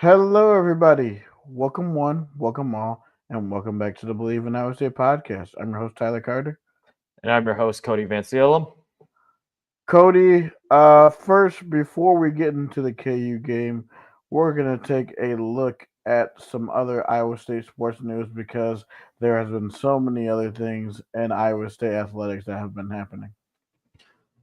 Hello, everybody. Welcome one, welcome all, and welcome back to the Believe in Iowa State podcast. I'm your host, Tyler Carter. And I'm your host, Cody Van Sealem. Cody, first, before we get into the KU game, we're going to take a look at some other Iowa State sports news because there has been so many other things in Iowa State athletics that have been happening.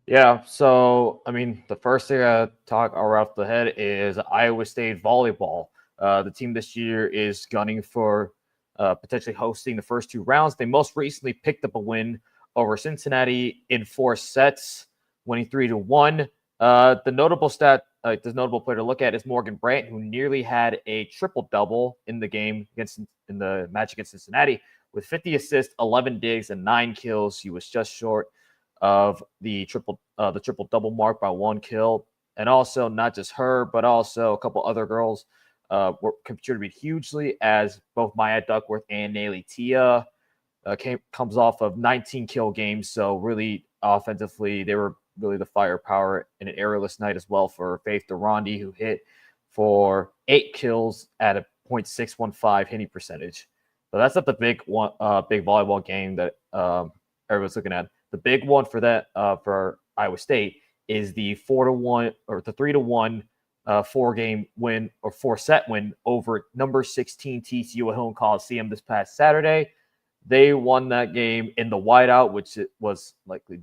The first thing I talk right off the head is Iowa State volleyball. The team this year is gunning for potentially hosting the first two rounds. They most recently picked up a win over Cincinnati in 4 sets, winning 3-1. The notable player to look at is Morgan Brandt, who nearly had a triple double in the game in the match against Cincinnati with 50 assists, 11 digs, and 9 kills. He was just short of the triple double mark by 1 kill. And also not just her, but also a couple other girls were contributed hugely as both Maya Duckworth and Nayli Tia comes off of 19 kill games. So really offensively, they were really the firepower in an aerialist night as well for Faith Durandi, who hit for 8 kills at a .615 hitting percentage. So that's not the big volleyball game that everyone's looking at. The big one for that for Iowa State is the 4-1 or the 3-1 four-game win or 4-set win over number 16 TCU at home Coliseum this past Saturday. They won that game in the whiteout, which was likely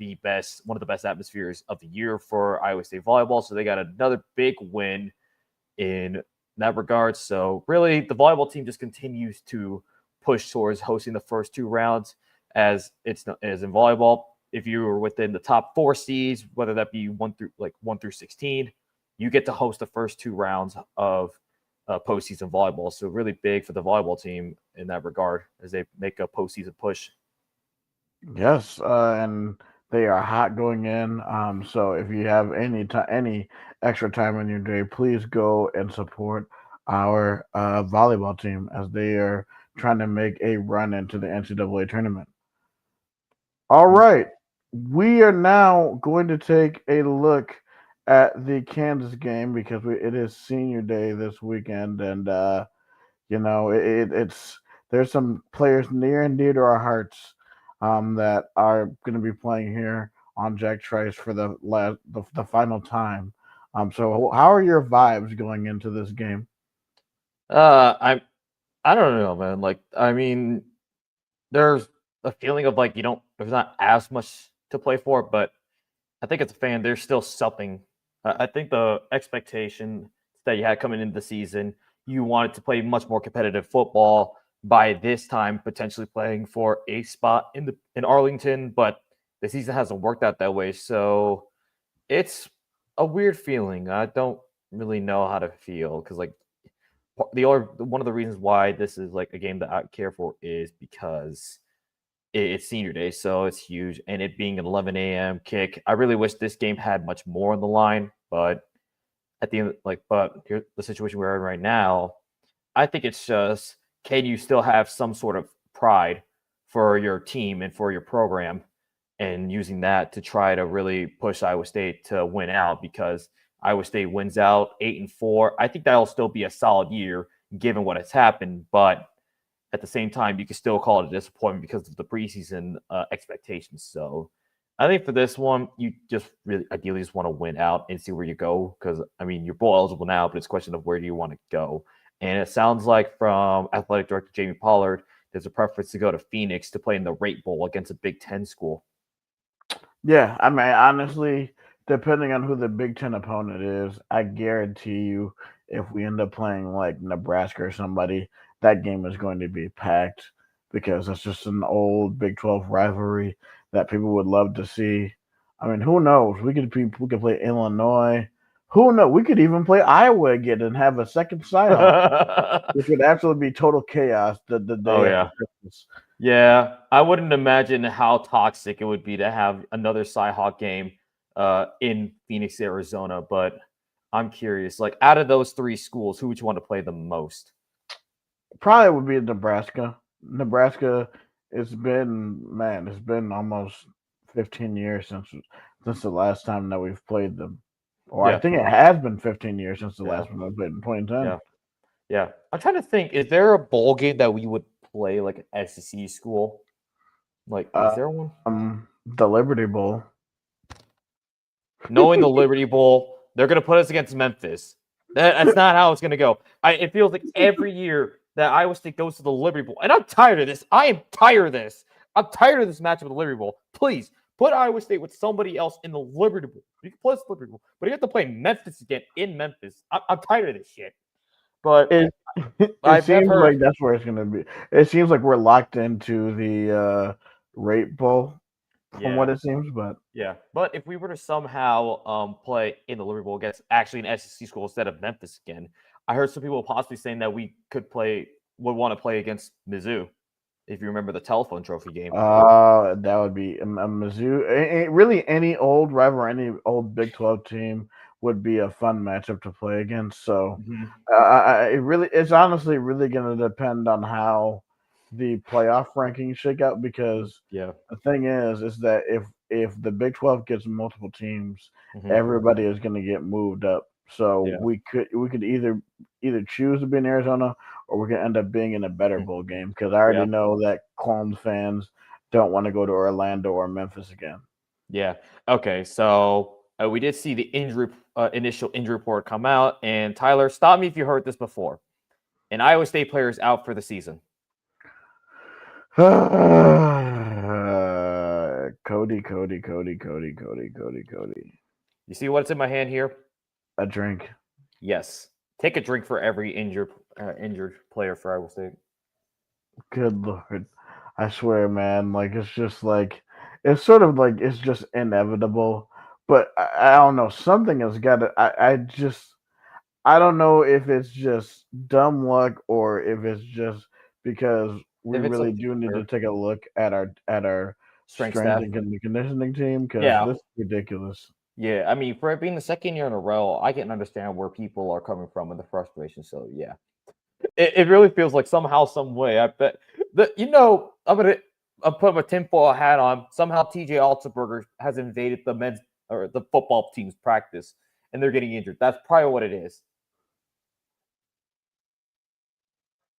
one of the best atmospheres of the year for Iowa State volleyball. So they got another big win in that regard. So really, the volleyball team just continues to push towards hosting the first two rounds as in volleyball. If you were within the top four seeds, whether that be one through 16, you get to host the first two rounds of postseason volleyball. So really big for the volleyball team in that regard as they make a postseason push. Yes, and they are hot going in. So if you have any extra time in your day, please go and support our volleyball team as they are trying to make a run into the NCAA tournament. All right, we are now going to take a look at the Kansas game because it is Senior Day this weekend, and it's there's some players near and dear to our hearts that are going to be playing here on Jack Trice for the final time. So how are your vibes going into this game? I don't know, man. There's a feeling of like you don't there's not as much to play for, but I think as a fan, there's still something. I think the expectation that you had coming into the season, you wanted to play much more competitive football by this time, potentially playing for a spot in Arlington, but the season hasn't worked out that way. So it's a weird feeling. I don't really know how to feel because one of the reasons why this is like a game that I care for is because it's Senior Day, so it's huge, and it being an 11 a.m. kick. I really wish this game had much more on the line, but at the end, here's the situation we're in right now. I think it's just, can you still have some sort of pride for your team and for your program, and using that to try to really push Iowa State to win out because Iowa State wins out 8-4. I think that'll still be a solid year given what has happened, but at the same time, you can still call it a disappointment because of the preseason expectations. So I think for this one, you just really ideally just want to win out and see where you go because, I mean, you're bowl eligible now, but it's a question of where do you want to go. And it sounds like from athletic director Jamie Pollard, there's a preference to go to Phoenix to play in the Rate Bowl against a Big Ten school. Yeah, I mean, honestly, depending on who the Big Ten opponent is, I guarantee you, if we end up playing like Nebraska or somebody, that game is going to be packed because it's just an old Big 12 rivalry that people would love to see. I mean, who knows? We could play Illinois. Who knows? We could even play Iowa again and have a second Cyhawk, which would absolutely be total chaos the Oh day after yeah. Christmas. Yeah, I wouldn't imagine how toxic it would be to have another Cyhawk game in Phoenix, Arizona. But I'm curious, like out of those three schools, who would you want to play the most? Probably would be Nebraska. Nebraska, it's been almost 15 years since the last time that we've played them. Or I Yeah, think it has been 15 years since the yeah, last one we played in 2010. yeah. Yeah, I'm trying to think. Is there a bowl game that we would play like an SEC school? Like, is there one? The Liberty Bowl. Knowing the Liberty Bowl, they're going to put us against Memphis. That's not how it's going to go. It feels like every year that Iowa State goes to the Liberty Bowl, and I'm tired of this. I am tired of this. I'm tired of this matchup of the Liberty Bowl. Please put Iowa State with somebody else in the Liberty Bowl. You can play the Liberty Bowl, but you have to play Memphis again in Memphis. I'm tired of this shit. But It I've seems never. like that's where it's gonna be. It seems like we're locked into the Rape Bowl, from what it seems. But Yeah, but if we were to somehow play in the Liberty Bowl against actually an SEC school instead of Memphis again, I heard some people possibly saying that we would want to play against Mizzou, if you remember the telephone trophy game. that would be a Mizzou. Really, any old rival, any old Big 12 team would be a fun matchup to play against. So it's honestly really going to depend on how the playoff rankings shake out, because the thing is that if the Big 12 gets multiple teams, everybody is going to get moved up. So we could either choose to be in Arizona, or we could end up being in a better bowl game, because I already know that Clones fans don't want to go to Orlando or Memphis again. Yeah. Okay. So we did see the initial injury report come out, and Tyler, stop me if you heard this before. An Iowa State player is out for the season. Cody. You see what's in my hand here? A drink. Yes. Take a drink for every injured player for Iowa State. Good Lord. I swear, man, like it's just like it's sort of like it's just inevitable. But I don't know. Something has got to. I don't know if it's just dumb luck or if it's just because we really do need to take a look at our strength and conditioning team, because this is ridiculous. Yeah, I mean, for it being the second year in a row, I can understand where people are coming from and the frustration. So yeah, it really feels like somehow, some way. I bet that I'll put my tinfoil hat on. Somehow, TJ Altenberger has invaded the men's or the football team's practice, and they're getting injured. That's probably what it is.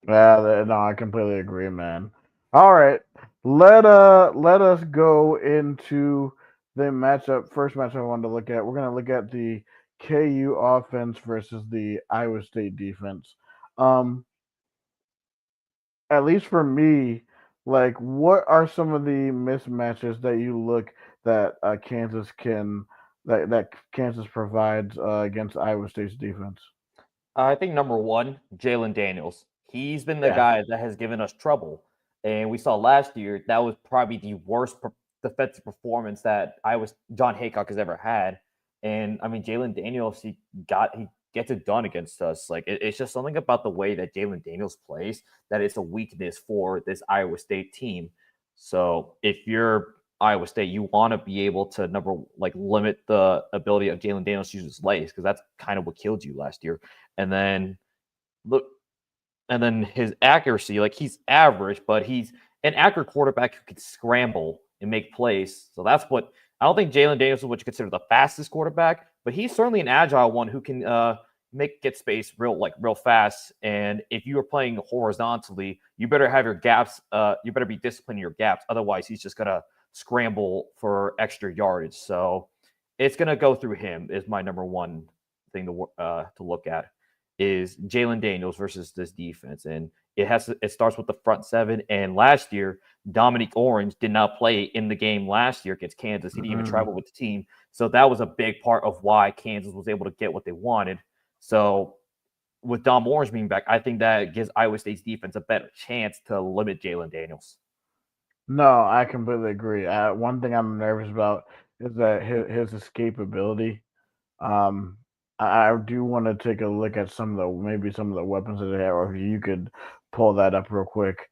Yeah, no, I completely agree, man. All right, let us go into the first matchup I wanted to look at. We're gonna look at the KU offense versus the Iowa State defense. At least for me, like, what are some of the mismatches that you look that Kansas provides against Iowa State's defense? I think number one, Jalen Daniels. He's been the guy that has given us trouble. And we saw last year that was probably the worst defensive performance that John Haycock has ever had. And I mean, Jalen Daniels, he gets it done against us. Like it's just something about the way that Jalen Daniels plays that it's a weakness for this Iowa State team. So if you're Iowa State, you want to be able to limit the ability of Jalen Daniels to use his legs, because that's kind of what killed you last year. And then his accuracy, like he's average, but he's an accurate quarterback who can scramble and make plays. So that's what I don't think Jalen Daniels is what you consider the fastest quarterback, but he's certainly an agile one who can get space real fast. And if you are playing horizontally, you better have your gaps. You better be disciplined in your gaps. Otherwise, he's just gonna scramble for extra yardage. So it's gonna go through him. Is my number one thing to look at is Jalen Daniels versus this defense, and it starts with the front seven. And last year, Dominique Orange did not play in the game last year against Kansas. He didn't even travel with the team, so that was a big part of why Kansas was able to get what they wanted. So with Dom Orange being back, I think that gives Iowa State's defense a better chance to limit Jalen Daniels. No, I completely agree. One thing I'm nervous about is that his escapability. I do want to take a look at some of the weapons that they have, or if you could pull that up real quick.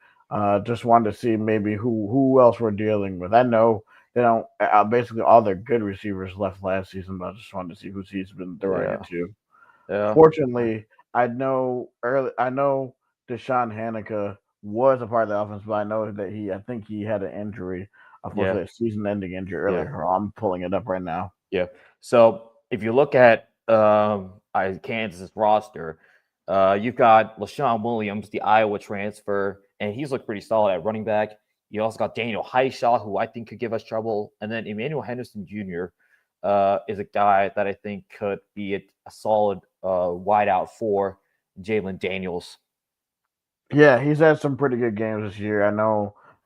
Just wanted to see maybe who else we're dealing with. I know they don't basically all their good receivers left last season, but I just wanted to see who he's been throwing it to. Yeah. Fortunately, I know Deshaun Hanukkah was a part of the offense, but I know that I think he had an injury, a season-ending injury earlier. I'm pulling it up right now. Yeah. So if you look at Kansas roster, You've got LaShawn Williams, the Iowa transfer, and he's looked pretty solid at running back. You also got Daniel Highshaw, who I think could give us trouble. And then Emmanuel Henderson Jr. Is a guy that I think could be a solid wideout for Jalen Daniels. Yeah, he's had some pretty good games this year.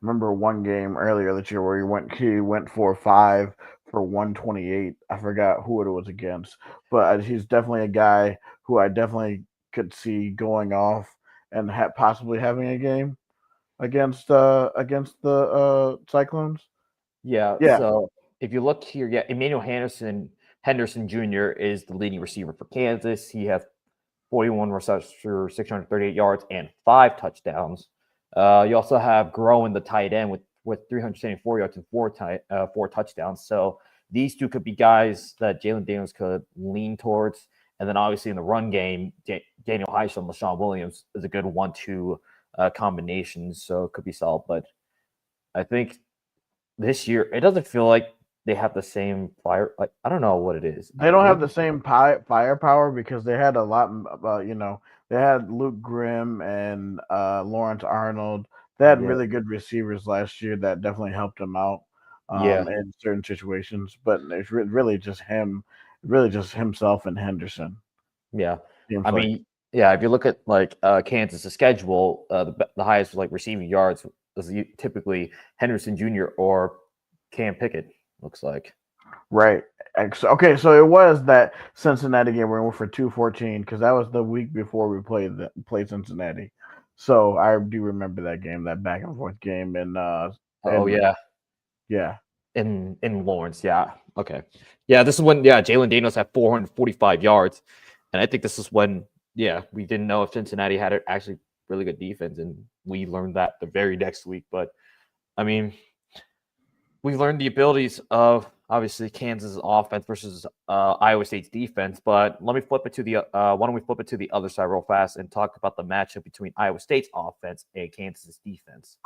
Remember one game earlier this year where he went for 5 for 128. I forgot who it was against, but he's definitely a guy who I definitely could see going off and possibly having a game against the Cyclones. Yeah. Yeah, So if you look here, yeah, Emmanuel Henderson Jr. is the leading receiver for Kansas. He has 41 receptions for 638 yards and 5 touchdowns. You also have Groen, the tight end, with 374 yards and 4 touchdowns. So these two could be guys that Jalen Daniels could lean towards. And then obviously in the run game, Daniel Highshaw and LaShawn Williams is a good 1-2 combination. So it could be solid. But I think this year, it doesn't feel like they have the same fire. Like, I don't know what it is. they don't have the same firepower because they had a lot. They had Luke Grimm and Lawrence Arnold. They had really good receivers last year that definitely helped them out in certain situations. But it's really just himself and Henderson. Yeah. Seems I like. mean, yeah, if you look at like Kansas' schedule, the highest like receiving yards is typically Henderson Jr. or Cam Pickett, looks like. Right. Okay, so it was that Cincinnati game where we went for 214 because that was the week before we played Cincinnati. So I do remember that game, that back and forth game, and yeah, in Lawrence, yeah, okay, yeah. This is when Jalen Daniels had 445 yards, and I think this is when we didn't know if Cincinnati had actually really good defense, and we learned that the very next week. But I mean, we learned the abilities of obviously Kansas' offense versus Iowa State's defense. But let me flip it to the why don't we flip it to the other side real fast and talk about the matchup between Iowa State's offense and Kansas' defense.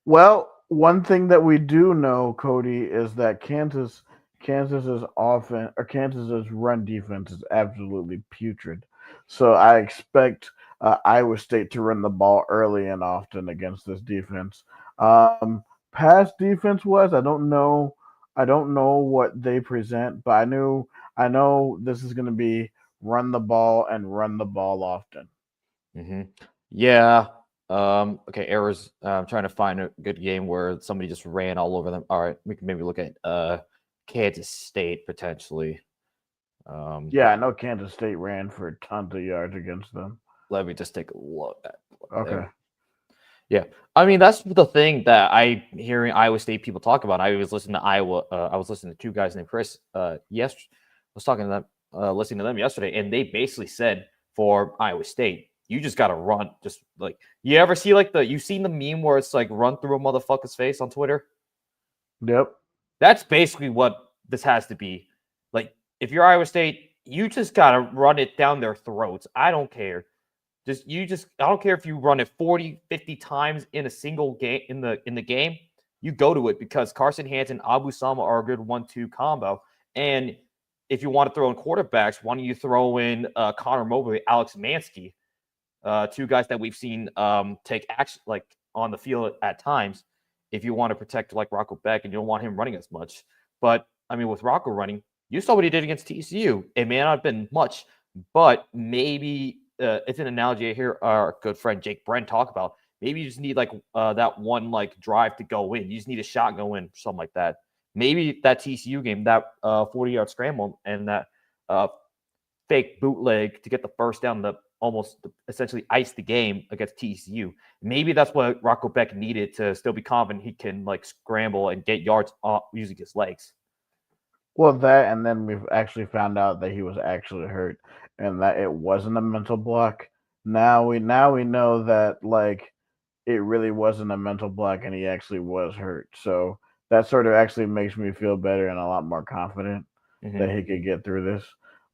Well, one thing that we do know, Cody, is that Kansas's offense or Kansas's run defense is absolutely putrid. So I expect Iowa State to run the ball early and often against this defense. Pass defense was I don't know what they present, but I know this is going to be run the ball and run the ball often. Mm-hmm. Yeah. Okay, errors. I'm trying to find a good game where somebody just ran all over them. All right, we can maybe look at Kansas State potentially. Yeah, I know Kansas State ran for tons of yards against them. Let me just take a look at okay. There. Yeah, I mean that's the thing that I hearing Iowa State people talk about. I was listening to Iowa. I was listening to 2 guys named Chris. Yes, I was talking to them, listening to them yesterday, and they basically said for Iowa State, you just got to run. Just like you ever see like you've seen the meme where it's like run through a motherfucker's face on Twitter. Yep, that's basically what this has to be. Like if you're Iowa State, you just got to run it down their throats. I don't care. I don't care if you run it 40, 50 times in a single game in the game. You go to it because Carson Hansen, Abu Sama are a good 1-2 combo. And if you want to throw in quarterbacks, why don't you throw in Connor Mobley, Alex Mansky, 2 guys that we've seen take action like on the field at times. If you want to protect like Rocco Beck and you don't want him running as much, but I mean with Rocco running, you saw what he did against TCU. It may not have been much, but maybe. It's an analogy I hear our good friend Jake Brent talk about. Maybe you just need like that one like drive to go in. You just need a shot go in, something like that. Maybe that TCU game, that 40-yard scramble and that fake bootleg to get the first down, essentially ice the game against TCU. Maybe that's what Rocco Beck needed to still be confident he can like scramble and get yards using his legs. Well, that and then we've actually found out that he was actually hurt and that it wasn't a mental block. Now we know that like it really wasn't a mental block and he actually was hurt. So that sort of actually makes me feel better and a lot more confident that he could get through this.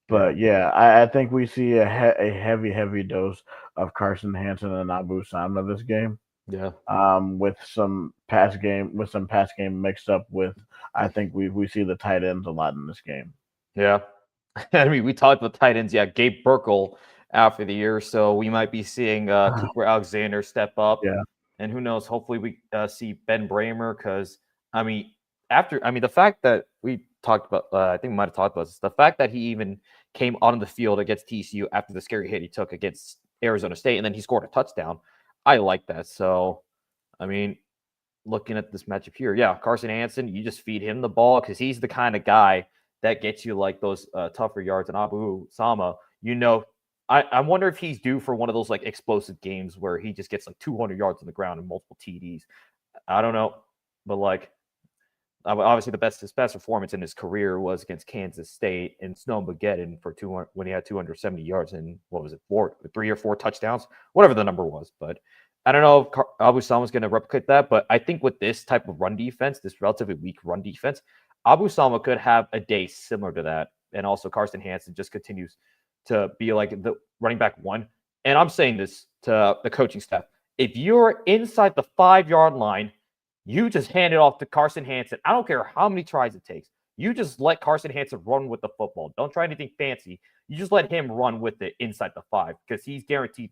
But I think we see a heavy dose of Carson Hansen and Abu Sama this game. Yeah. With some pass game mixed up with, I think we see the tight ends a lot in this game. Yeah. I mean, we talked about tight ends. Yeah, Gabe Burkle after the year. So we might be seeing Cooper Alexander step up. Yeah. And who knows? Hopefully we see Ben Bramer because, the fact that we talked about, I think we might have talked about this, the fact that he even came on the field against TCU after the scary hit he took against Arizona State, and then he scored a touchdown. I like that. So, looking at this matchup here, yeah, Carson Hansen, you just feed him the ball because he's the kind of guy that gets you like those tougher yards. And Abu Sama, I wonder if he's due for one of those like explosive games where he just gets like 200 yards on the ground and multiple TDs. I don't know, but like obviously his best performance in his career was against Kansas State and Snowmageddon for 200 when he had 270 yards and what was it, 3 or 4 touchdowns, whatever the number was. But I don't know if Abu Salma's going to replicate that, but I think with this type of run defense, this relatively weak run defense, Abu Salma could have a day similar to that. And also Carson Hansen just continues to be like the running back one. And I'm saying this to the coaching staff. If you're inside the 5-yard line, you just hand it off to Carson Hansen. I don't care how many tries it takes. You just let Carson Hansen run with the football. Don't try anything fancy. You just let him run with it inside the 5 because he's guaranteed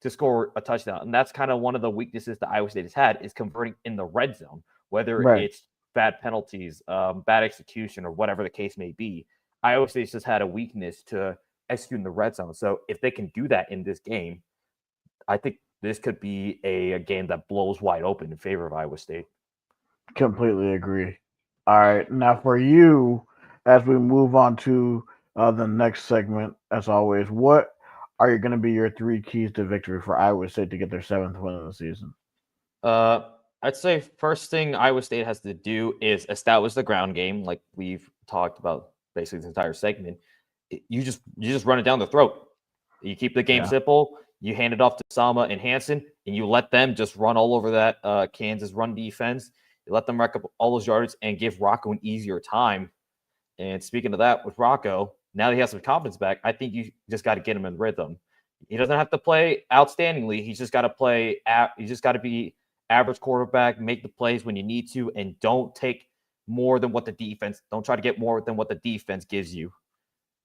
to score a touchdown. And that's kind of one of the weaknesses that Iowa State has had is converting in the red zone, whether it's bad penalties, bad execution, or whatever the case may be. Iowa State just had a weakness to execute in the red zone. So if they can do that in this game, I think this could be a game that blows wide open in favor of Iowa State. Completely agree. All right. Now for you, as we move on to the next segment, as always, what are going to be your 3 keys to victory for Iowa State to get their 7th win of the season? I'd say first thing Iowa State has to do is establish the ground game, like we've talked about basically this entire segment. You just run it down the throat. You keep the game simple. You hand it off to Sama and Hansen, and you let them just run all over that Kansas run defense. You let them rack up all those yards and give Rocco an easier time. And speaking of that, with Rocco, now that he has some confidence back, I think you just got to get him in rhythm. He doesn't have to play outstandingly. He's just got to play. He's just got to be average quarterback, make the plays when you need to, and don't take more than what the defense. Don't try to get more than what the defense gives you.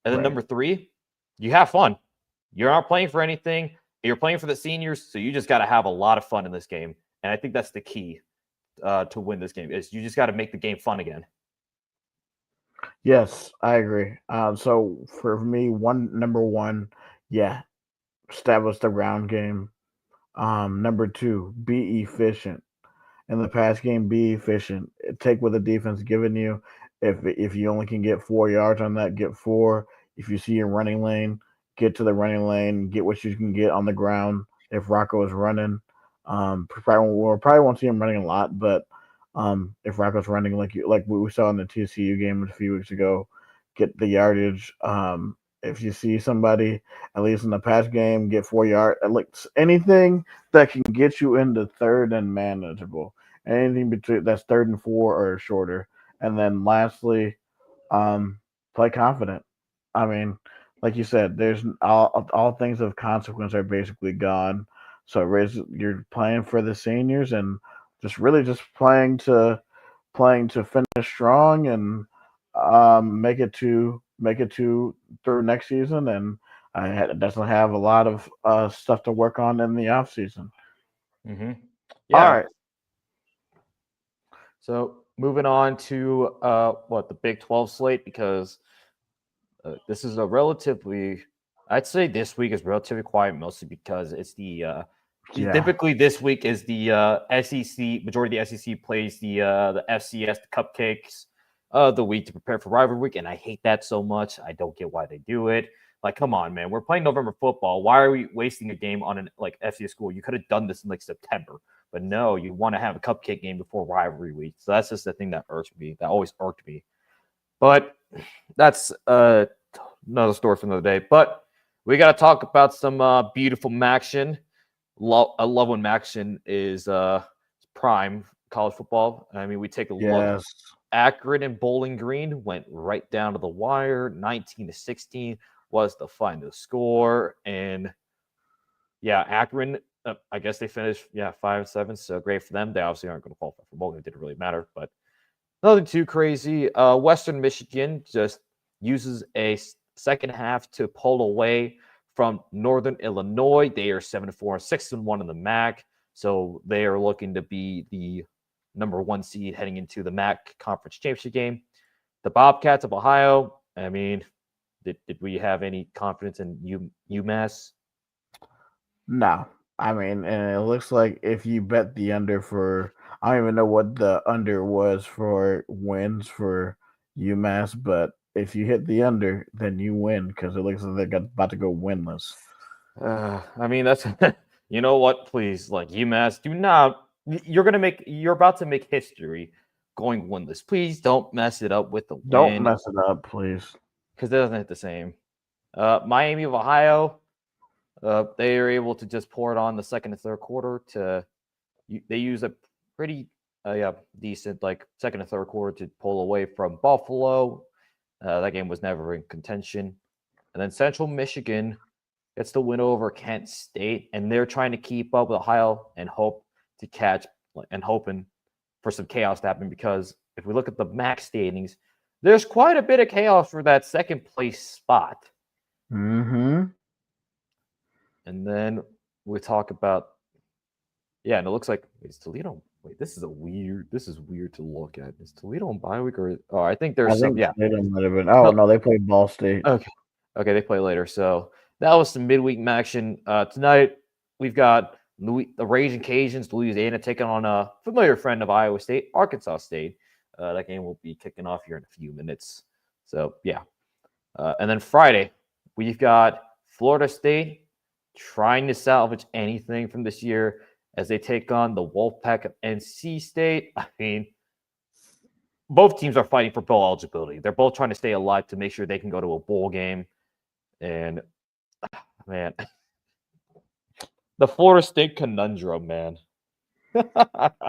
And then number 3, you have fun. You're not playing for anything. You're playing for the seniors, so you just got to have a lot of fun in this game. And I think that's the key to win this game is you just got to make the game fun again. Yes, I agree. So for me, number one, establish the ground game. Number 2, be efficient. In the pass game, be efficient. Take what the defense giving you. If you only can get 4 yards on that, get 4. If you see your running lane, get to the running lane, get what you can get on the ground. If Rocco is running, probably won't see him running a lot, but if Rocco's running like we saw in the TCU game a few weeks ago, get the yardage. If you see somebody, at least in the pass game, get 4 yards. Like anything that can get you into third and manageable. Anything between that's 3rd and 4 or shorter. And then lastly, play confident. I mean, like you said, there's all things of consequence are basically gone. So you're playing for the seniors and just playing to finish strong and make it to through next season. And I definitely have a lot of stuff to work on in the off season. Yeah. All right. So moving on to the Big 12 slate, because this is I'd say this week is relatively quiet, mostly because it's the typically this week is the SEC. Majority of the SEC plays the FCS, the cupcakes, the week to prepare for rivalry week, and I hate that so much. I don't get why they do it. Like, come on, man, we're playing November football. Why are we wasting a game on an FCS school? You could have done this in September. But no, you want to have a cupcake game before rivalry week. So that's just the thing that irks me. That always irked me. But that's another story for another day. But we got to talk about some beautiful MACtion. I love when MACtion is prime college football. I mean, we take a look. Akron and Bowling Green went right down to the wire. 19-16 was the final score. And Akron, I guess they finished 5-7, so great for them. They obviously aren't going to qualify for bowling. It didn't really matter, but nothing too crazy. Western Michigan just uses a second half to pull away from Northern Illinois. They are 7-4, 6-1 in the MAC. So they are looking to be the number 1 seed heading into the MAC Conference Championship game. The Bobcats of Ohio, I mean, did we have any confidence in UMass? No. I mean, and it looks like if you bet the under for, I don't even know what the under was for wins for UMass, but if you hit the under, then you win because it looks like they're about to go winless. I mean, that's, you know what, please, like UMass, do not, you're about to make history going winless. Please don't mess it up with the win. Don't mess it up, please. Because it doesn't hit the same. Miami of Ohio, they are able to just pour it on the second and third quarter. They use a pretty decent second and third quarter to pull away from Buffalo. That game was never in contention. And then Central Michigan gets the win over Kent State, and they're trying to keep up with Ohio and hoping for some chaos to happen, because if we look at the MAC standings, there's quite a bit of chaos for that second place spot. Mm-hmm. And then we talk about, and it looks like is Toledo. Wait, this is weird to look at. Is Toledo on bye week or? Oh, I think there's some. Yeah, Toledo might have been. Oh no, they played Ball State. Okay, they play later. So that was some midweek action. Tonight we've got the Raging Cajuns, Louisiana, taking on a familiar friend of Iowa State, Arkansas State. That game will be kicking off here in a few minutes. So yeah, and then Friday we've got Florida State trying to salvage anything from this year as they take on the Wolfpack of NC State. I mean, both teams are fighting for bowl eligibility. They're both trying to stay alive to make sure they can go to a bowl game. And, man, the Florida State conundrum, man.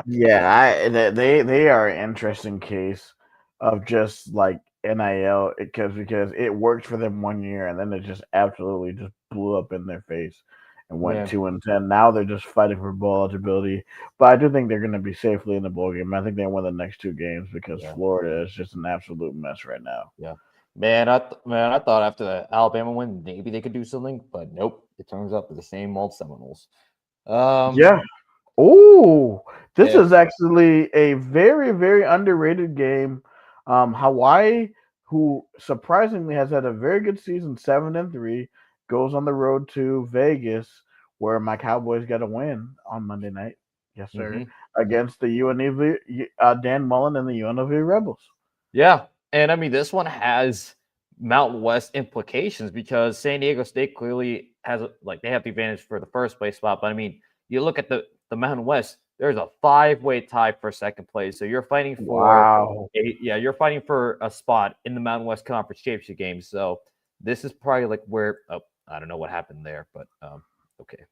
Yeah, they are an interesting case of just like NIL because it worked for them 1 year and then it just absolutely just blew up in their face and went 2-10. Now they're just fighting for bowl eligibility, but I do think they're going to be safely in the bowl game. I think they win the next 2 games because Florida is just an absolute mess right now. Yeah, man, I thought after the Alabama win maybe they could do something, but nope. It turns out they're the same old Seminoles. Yeah. Oh, this is actually a very, very underrated game. Hawaii, who surprisingly has had a very good season, 7-3, goes on the road to Vegas, where my Cowboys got a win on Monday night. Yes, sir. Against the UNLV, Dan Mullen and the UNLV Rebels. Yeah, and I mean this one has Mountain West implications because San Diego State clearly has they have the advantage for the first place spot, but I mean you look at the Mountain West, there's a 5-way tie for second place. So you're fighting for you're fighting for a spot in the Mountain West Conference Championship game. So this is probably where I don't know what happened there, but okay.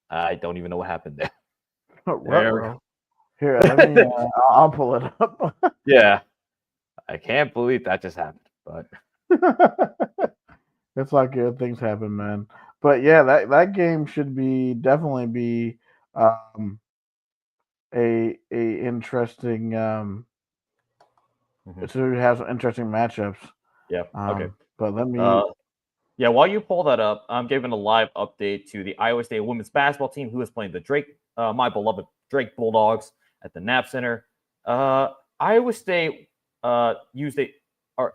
I don't even know what happened there. Here, let me I'll pull it up. Yeah. I can't believe that just happened, but it's like things happen, man. But yeah, that game should definitely be a interesting it has interesting matchups. Yeah. Okay. But let me while you pull that up, I'm giving a live update to the Iowa State women's basketball team who is playing the my beloved Drake Bulldogs at the Knapp Center. Iowa State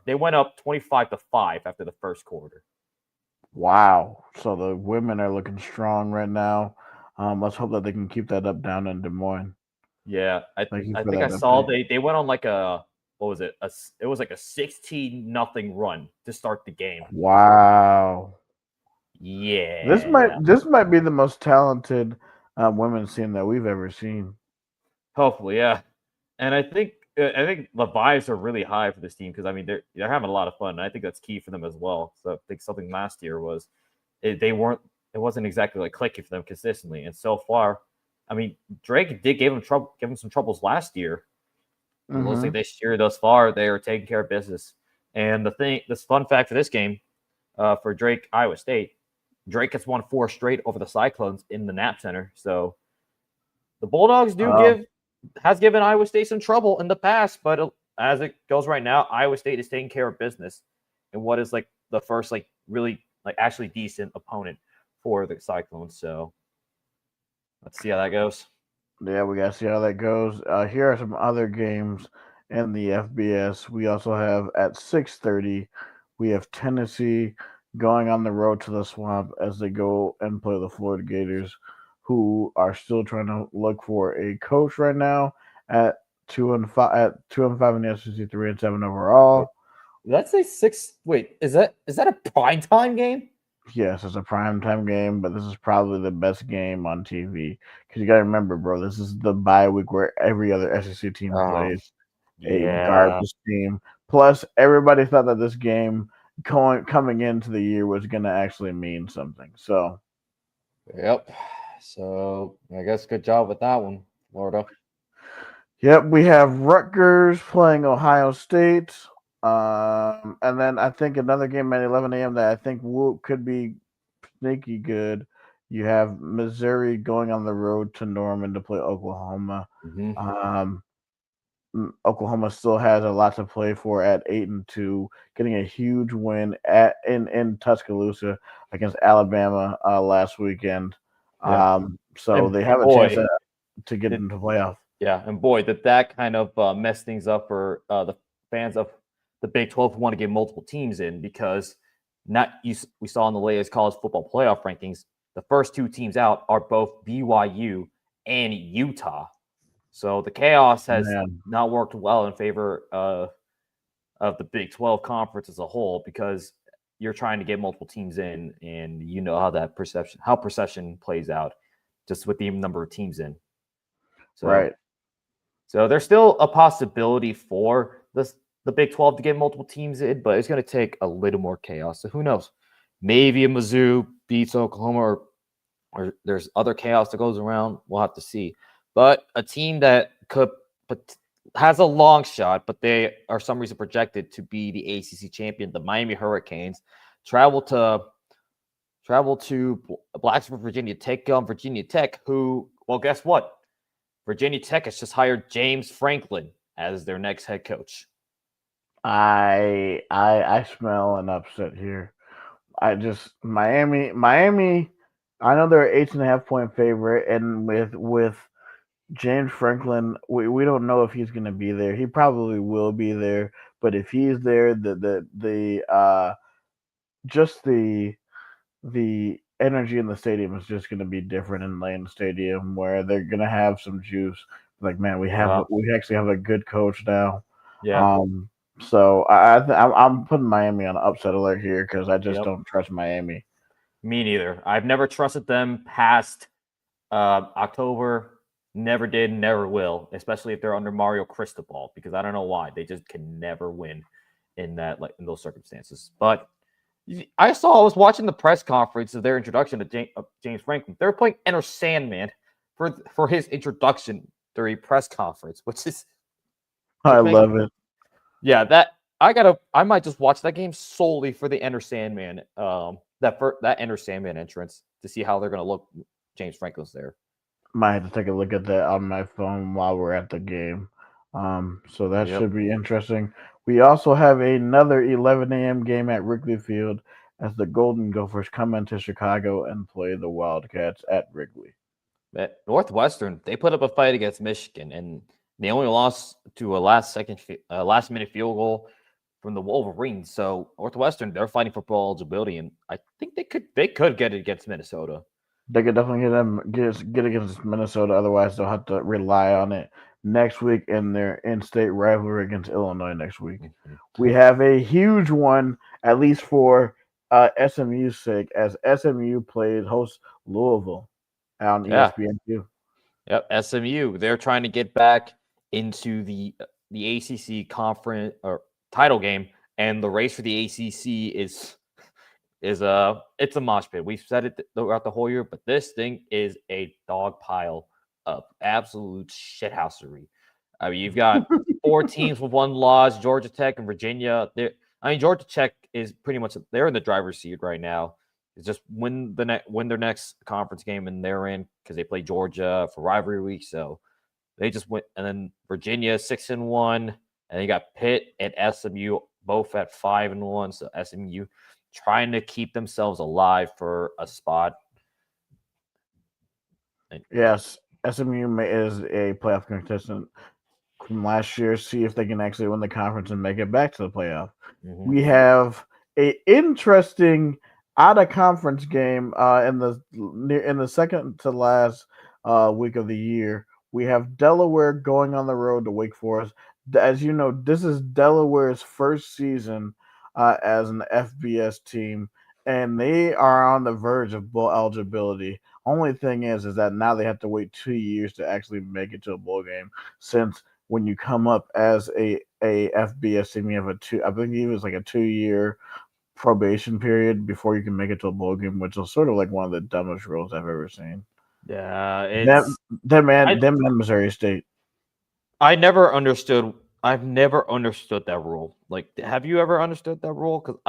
they went up 25-5 after the first quarter. Wow. So the women are looking strong right now. Let's hope that they can keep that up down in Des Moines. Yeah, I think I saw they went on what was it? It was like a 16-0 run to start the game. Wow. Yeah. This might be the most talented women's team that we've ever seen. Hopefully, yeah. And I think the vibes are really high for this team because I mean they're having a lot of fun. And I think that's key for them as well. So I think something last year was it wasn't exactly clicking for them consistently. And so far, I mean Drake did give them some troubles last year. It looks like this year thus far they are taking care of business. And this fun fact for this game, for Drake Iowa State, Drake has won 4 straight over the Cyclones in the Knapp Center. So the Bulldogs has given Iowa State some trouble in the past, but as it goes right now, Iowa State is taking care of business in what is the first really like actually decent opponent for the Cyclones. So let's see how that goes. Yeah, we gotta see how that goes. Here are some other games in the FBS. We also have at 6:30, we have Tennessee going on the road to the Swamp as they go and play the Florida Gators, who are still trying to look for a coach right now at 2-5 in the SEC, 3-7 overall. That's a six. Wait, is that a primetime game? Yes, it's a primetime game, but this is probably the best game on TV because you got to remember, bro, this is the bye week where every other SEC team plays a Yeah. garbage team. Plus, everybody thought that this game coming into the year was going to actually mean something. So, Yep. So I guess good job with that one, Florida. yep, we have Rutgers playing Ohio State. And then I think another game at 11 a.m. that I think could be sneaky good. You have Missouri going on the road to Norman to play Oklahoma. Mm-hmm. Oklahoma still has a lot to play for at 8-2, getting a huge win in Tuscaloosa against Alabama last weekend. Yeah. So And they have a chance to get into playoff. Yeah, and boy, that kind of messed things up for the fans of the Big 12 who want to get multiple teams in because we saw in the latest college football playoff rankings, the first two teams out are both BYU and Utah. So the chaos has not worked well in favor of the Big 12 conference as a whole because you're trying to get multiple teams in, and you know how perception plays out just with the number of teams in. So, right. So there's still a possibility for the Big 12 to get multiple teams in, but it's going to take a little more chaos. So who knows? Maybe a Mizzou beats Oklahoma, or there's other chaos that goes around. We'll have to see. But a team that has a long shot, but they are some reason projected to be the ACC champion, the Miami Hurricanes, travel to Blacksburg, Virginia, take on Virginia Tech, who, well, guess what? Virginia Tech has just hired James Franklin as their next head coach. I smell an upset here. Miami. I know they're 8.5-point favorite, and with James Franklin, we don't know if he's going to be there. He probably will be there, but if he's there, the energy in the stadium is just going to be different in Lane Stadium, where they're going to have some juice. Like, man, we actually have a good coach now. Yeah. So I'm putting Miami on upset alert here because I just don't trust Miami. Me neither. I've never trusted them past October. Never did, never will, especially if they're under Mario Cristobal, because I don't know why. They just can never win in those circumstances. But I was watching the press conference of their introduction to James Franklin. They were playing Enter Sandman for his introduction during press conference, which is I love it. Yeah, I might just watch that game solely for the Enter Sandman, that Enter Sandman entrance to see how they're going to look. James Franklin's there. Might have to take a look at that on my phone while we're at the game. So that should be interesting. We also have another 11 a.m. game at Wrigley Field as the Golden Gophers come into Chicago and play the Wildcats at Wrigley. At Northwestern, they put up a fight against Michigan, and they only lost to a last minute field goal from the Wolverines. So Northwestern, they're fighting for bowl eligibility, and I think they could get it against Minnesota. They could definitely get against Minnesota. Otherwise, they'll have to rely on it next week in their in-state rivalry against Illinois next week. Mm-hmm. We have a huge one, at least for SMU's sake, as SMU hosts Louisville on ESPN2. Yep, SMU. They're trying to get back into the ACC conference or title game, and the race for the ACC is it's a mosh pit. We've said it throughout the whole year, but this thing is a dog pile of absolute shithousery. I mean, you've got 4 teams with 1 loss: Georgia Tech and Virginia. Georgia Tech is pretty much they're in the driver's seat right now. It's just win their next conference game, and they're in because they play Georgia for rivalry week. So they just went, and then Virginia 6-1, and you got Pitt and SMU both at 5-1. So SMU trying to keep themselves alive for a spot. Yes, SMU is a playoff contestant from last year. See if they can actually win the conference and make it back to the playoff. Mm-hmm. We have a interesting out of conference game in the second to last week of the year. We have Delaware going on the road to Wake Forest. As you know, this is Delaware's first season as an FBS team, and they are on the verge of bowl eligibility. Only thing is that now they have to wait 2 years to actually make it to a bowl game. Since when you come up as a FBS team, you have I believe it was like a 2 year probation period before you can make it to a bowl game, which is sort of like one of the dumbest rules I've ever seen. Yeah, Them, it's them and Missouri State. I never understood. I've never understood that rule. Like, have you ever understood that rule? Because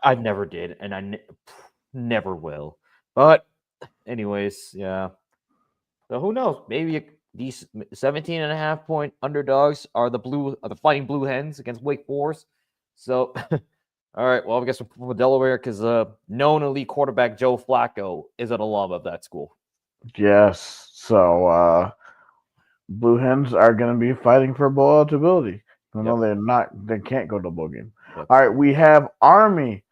I never did, and never will. But anyways, yeah. So who knows? Maybe these 17.5 point underdogs are the Fighting Blue Hens against Wake Forest. So, all right. Well, I guess we're from Delaware because known elite quarterback Joe Flacco is an alum of that school. Yes. So Blue Hens are going to be fighting for bowl eligibility. No, they're not. They can't go to the bowl game. Yep. All right. We have Army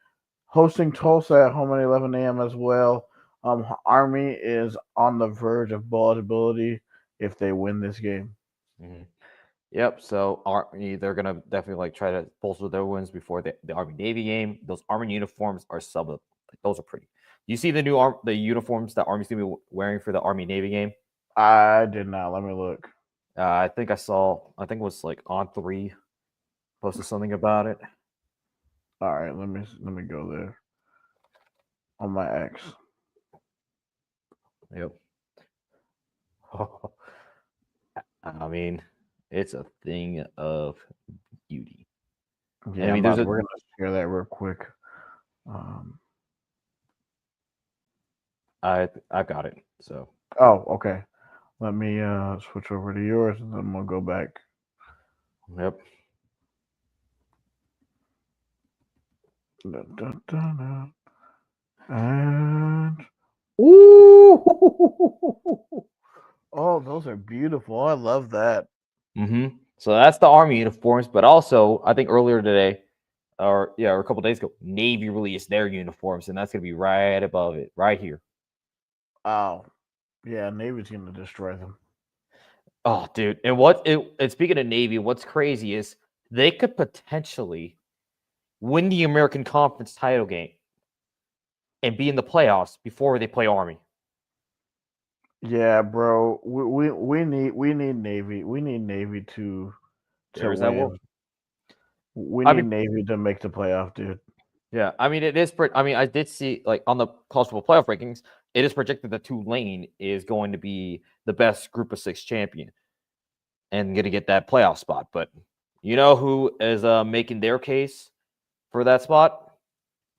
hosting Tulsa at home at 11 a.m. as well. Army is on the verge of bowl eligibility if they win this game. Mm-hmm. Yep. So Army, they're gonna definitely try to bolster their wins before the Army Navy game. Those Army uniforms are those are pretty. You see the new the uniforms that Army's gonna be wearing for the Army Navy game? I did not. Let me look. I think I saw. I think it was like On3 posted something about it. All right, let me go there on my X. Yep. I mean, it's a thing of beauty. Yeah, I mean, we're gonna share that real quick. I got it. So. Oh, okay. Let me switch over to yours, and then we'll go back. Yep. Dun, dun, dun, dun. And ooh, oh, those are beautiful. I love that. Mm-hmm. So that's the Army uniforms, but also I think earlier today, or a couple days ago, Navy released their uniforms, and that's gonna be right above it, right here. Oh, yeah, Navy's gonna destroy them. Oh, dude! And speaking of Navy, what's crazy is they could potentially win the American Conference title game and be in the playoffs before they play Army. Yeah, bro. We need Navy. We need Navy to win. We need Navy to make the playoff, dude. Yeah, I mean it is. I mean, I did see like on the college football playoff rankings, it is projected that Tulane is going to be the best Group of 6 champion and going to get that playoff spot. But you know who is making their case for that spot?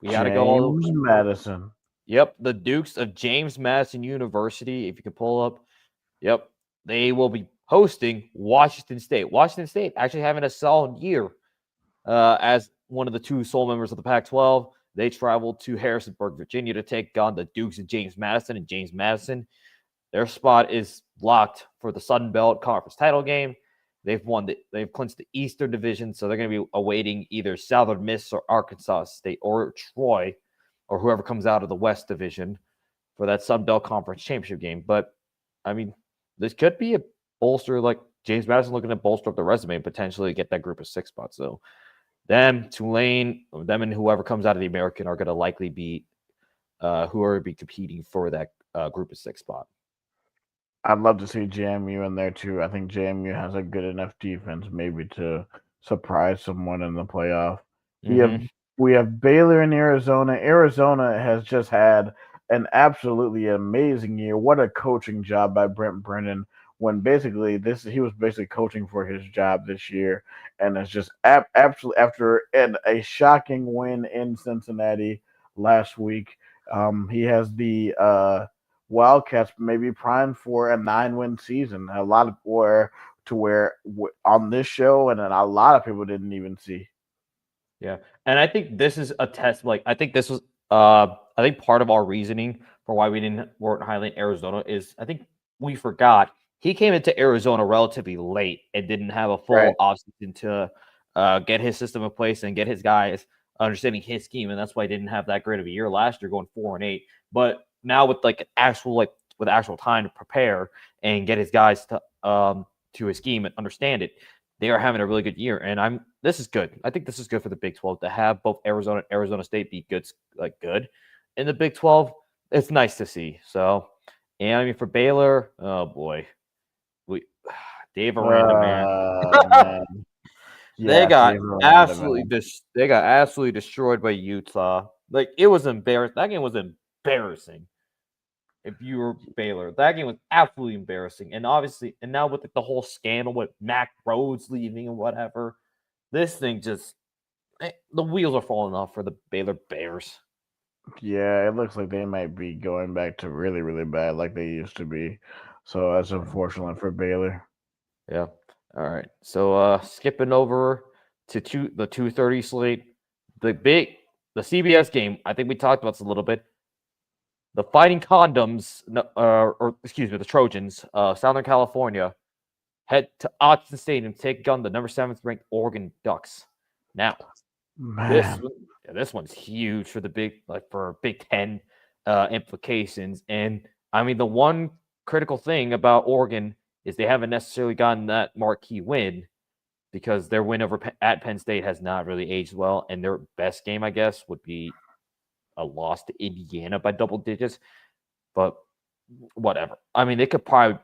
We got to go James Madison. Yep, the Dukes of James Madison University. If you can pull up, yep, they will be hosting Washington State. Washington State actually having a solid year as one of the two sole members of the Pac-12. They traveled to Harrisonburg, Virginia to take on the Dukes of James Madison. And James Madison, their spot is locked for the Sun Belt Conference title game. They've clinched the Eastern Division, so they're going to be awaiting either Southern Miss or Arkansas State or Troy or whoever comes out of the West Division for that Sun Belt Conference championship game. But, I mean, this could be a bolster, like James Madison looking to bolster up the resume and potentially get that Group of 6 spot. So, them, Tulane, them and whoever comes out of the American are going to likely be who are be competing for that Group of 6 spot. I'd love to see JMU in there too. I think JMU has a good enough defense maybe to surprise someone in the playoff. Mm-hmm. We have Baylor in Arizona. Arizona has just had an absolutely amazing year. What a coaching job by Brent Brennan. When basically he was basically coaching for his job this year, and it's just absolutely after a shocking win in Cincinnati last week. He has the Wildcats maybe primed for a 9-win season. A lot of where on this show, and then a lot of people didn't even see. Yeah, and I think this is a test. Like, I think this was, I think part of our reasoning for why weren't highlighting Arizona is I think we forgot he came into Arizona relatively late and didn't have a Right. full offseason to get his system in place and get his guys understanding his scheme, and that's why he didn't have that great of a year last year, going 4-8. But now with with actual time to prepare and get his guys to his scheme and understand it, they are having a really good year, and this is good. I think this is good for the Big 12 to have both Arizona and Arizona State be good in the Big 12. It's nice to see. So, and I mean for Baylor, oh boy, we Dave Aranda, man, Man. they Yeah, got Dave Aranda, man. they got absolutely destroyed by Utah. Like it was embarrassing. That game was embarrassing. If you were Baylor, that game was absolutely embarrassing. And obviously, and now with the whole scandal with Mac Rhodes leaving and whatever, this thing just the wheels are falling off for the Baylor Bears. Yeah, it looks like they might be going back to really, really bad like they used to be. So that's unfortunate for Baylor. Yeah. All right. So skipping over to the 2:30 slate, the CBS game. I think we talked about this a little bit. The Fighting Condoms, or excuse me, the Trojans, Southern California, head to Autzen Stadium to take on the number 7th ranked Oregon Ducks. Now, this Man. this one's huge for the for Big Ten implications. And I mean, the one critical thing about Oregon is they haven't necessarily gotten that marquee win because their win over at Penn State has not really aged well, and their best game, I guess, would be a loss to Indiana by double digits. But whatever. I mean, they could probably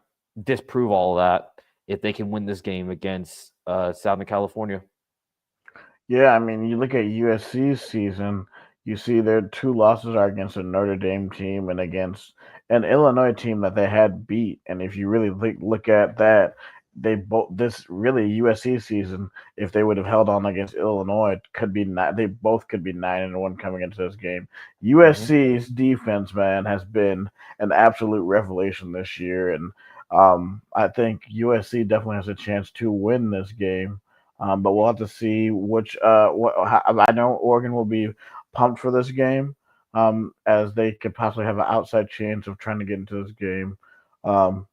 disprove all of that if they can win this game against Southern California. Yeah, I mean, you look at USC's season, you see their two losses are against a Notre Dame team and against an Illinois team that they had beat. And if you really look at that, they both this really USC season, if they would have held on against Illinois, could be not. They both could be 9-1 coming into this game. USC's defense, man, has been an absolute revelation this year, and I think USC definitely has a chance to win this game. But we'll have to see which. I know Oregon will be pumped for this game, as they could possibly have an outside chance of trying to get into this game. Um,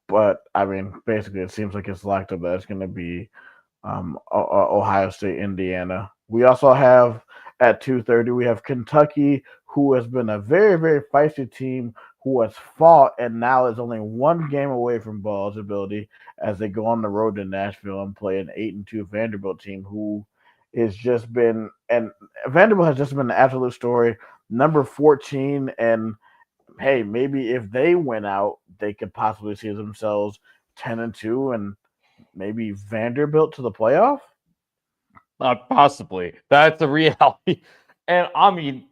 but I mean, basically, it seems like it's locked up that it's going to be Ohio State, Indiana. We also have at 2:30 we have Kentucky, who has been a very, very feisty team who has fought and now is only one game away from bowl eligibility as they go on the road to Nashville and play an 8-2 Vanderbilt team who is just been and Vanderbilt has just been an absolute story. Number 14, and hey, maybe if they win out, they could possibly see themselves 10-2 and maybe Vanderbilt to the playoff. Possibly. That's the reality. And I mean,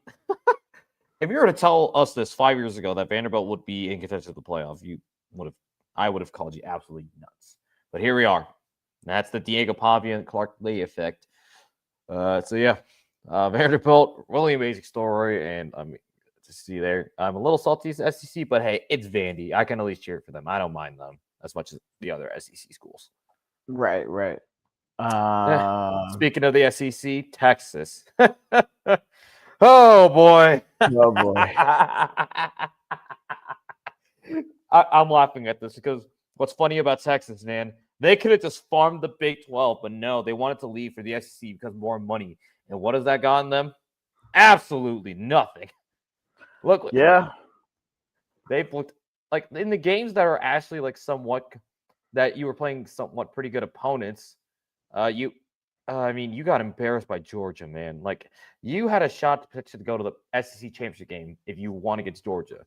if you were to tell us this 5 years ago that Vanderbilt would be in contention for the playoff, I would have called you absolutely nuts. But here we are. That's the Diego Pavia and Clark Lee effect. Vanderbilt, really amazing story, and I mean to see there. I'm a little salty as SEC, but hey, it's Vandy. I can at least cheer for them. I don't mind them as much as the other SEC schools. Right, right. Speaking of the SEC, Texas. Oh boy. Oh boy. I'm laughing at this because what's funny about Texas, man, they could have just farmed the Big 12, but no, they wanted to leave for the SEC because more money. And what has that gotten them? Absolutely nothing. Look, Yeah. they've looked like in the games that are actually like somewhat that you were playing somewhat pretty good opponents. You got embarrassed by Georgia, man. Like you had a shot to go to the SEC championship game if you won against Georgia,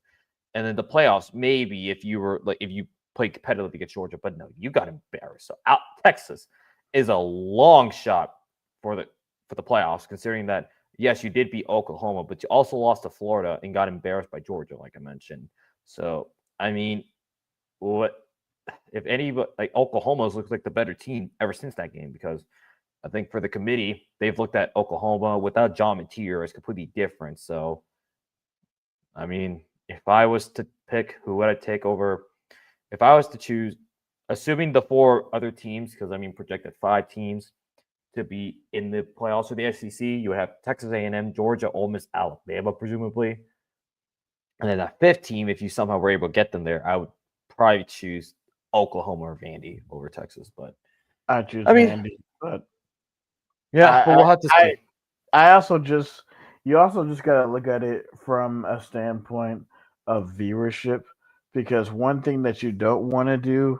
and then the playoffs maybe if you played competitively against Georgia. But no, you got embarrassed. So Texas is a long shot for the playoffs, considering that yes, you did beat Oklahoma, but you also lost to Florida and got embarrassed by Georgia, like I mentioned. So I mean, what if any, like Oklahoma's looked like the better team ever since that game, because I think for the committee, they've looked at Oklahoma without John Mateer as completely different. So, I mean, if I was to pick who would I take over, if I was to choose, assuming the four other teams, because I mean, projected 5 teams, to be in the playoffs for the SEC. You have Texas A&M, Georgia, Ole Miss, Alabama, presumably. And then that fifth team, if you somehow were able to get them there, I would probably choose Oklahoma or Vandy over Texas. But I choose I mean, Vandy, but yeah, but I, we'll have to see. I also just you also just gotta look at it from a standpoint of viewership, because one thing that you don't want to do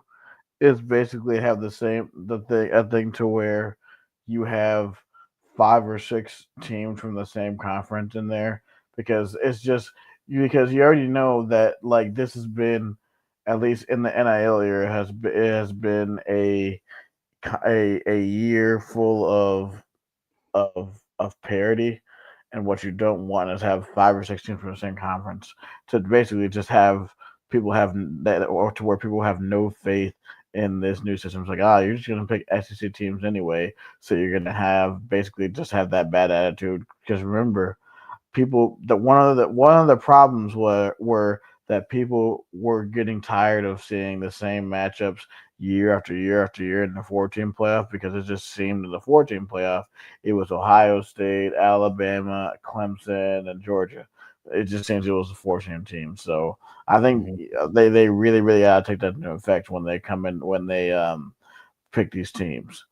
is basically have a thing to where you have 5 or 6 teams from the same conference in there, because because you already know that like this has been, at least in the NIL era, it has been a year full of parity, and what you don't want is have 5 or 6 teams from the same conference, to basically just have people have that, or to where people have no faith in this new system. It's like, you're just gonna pick SEC teams anyway, so you're gonna have basically just have that bad attitude. Because remember, people that one of the problems were that people were getting tired of seeing the same matchups year after year after year in the 14 playoff, because it just seemed in the 14 playoff it was Ohio State, Alabama, Clemson, and Georgia. It just seems it was a 14 team. So I think they really gotta take that into effect when they come in, when they pick these teams.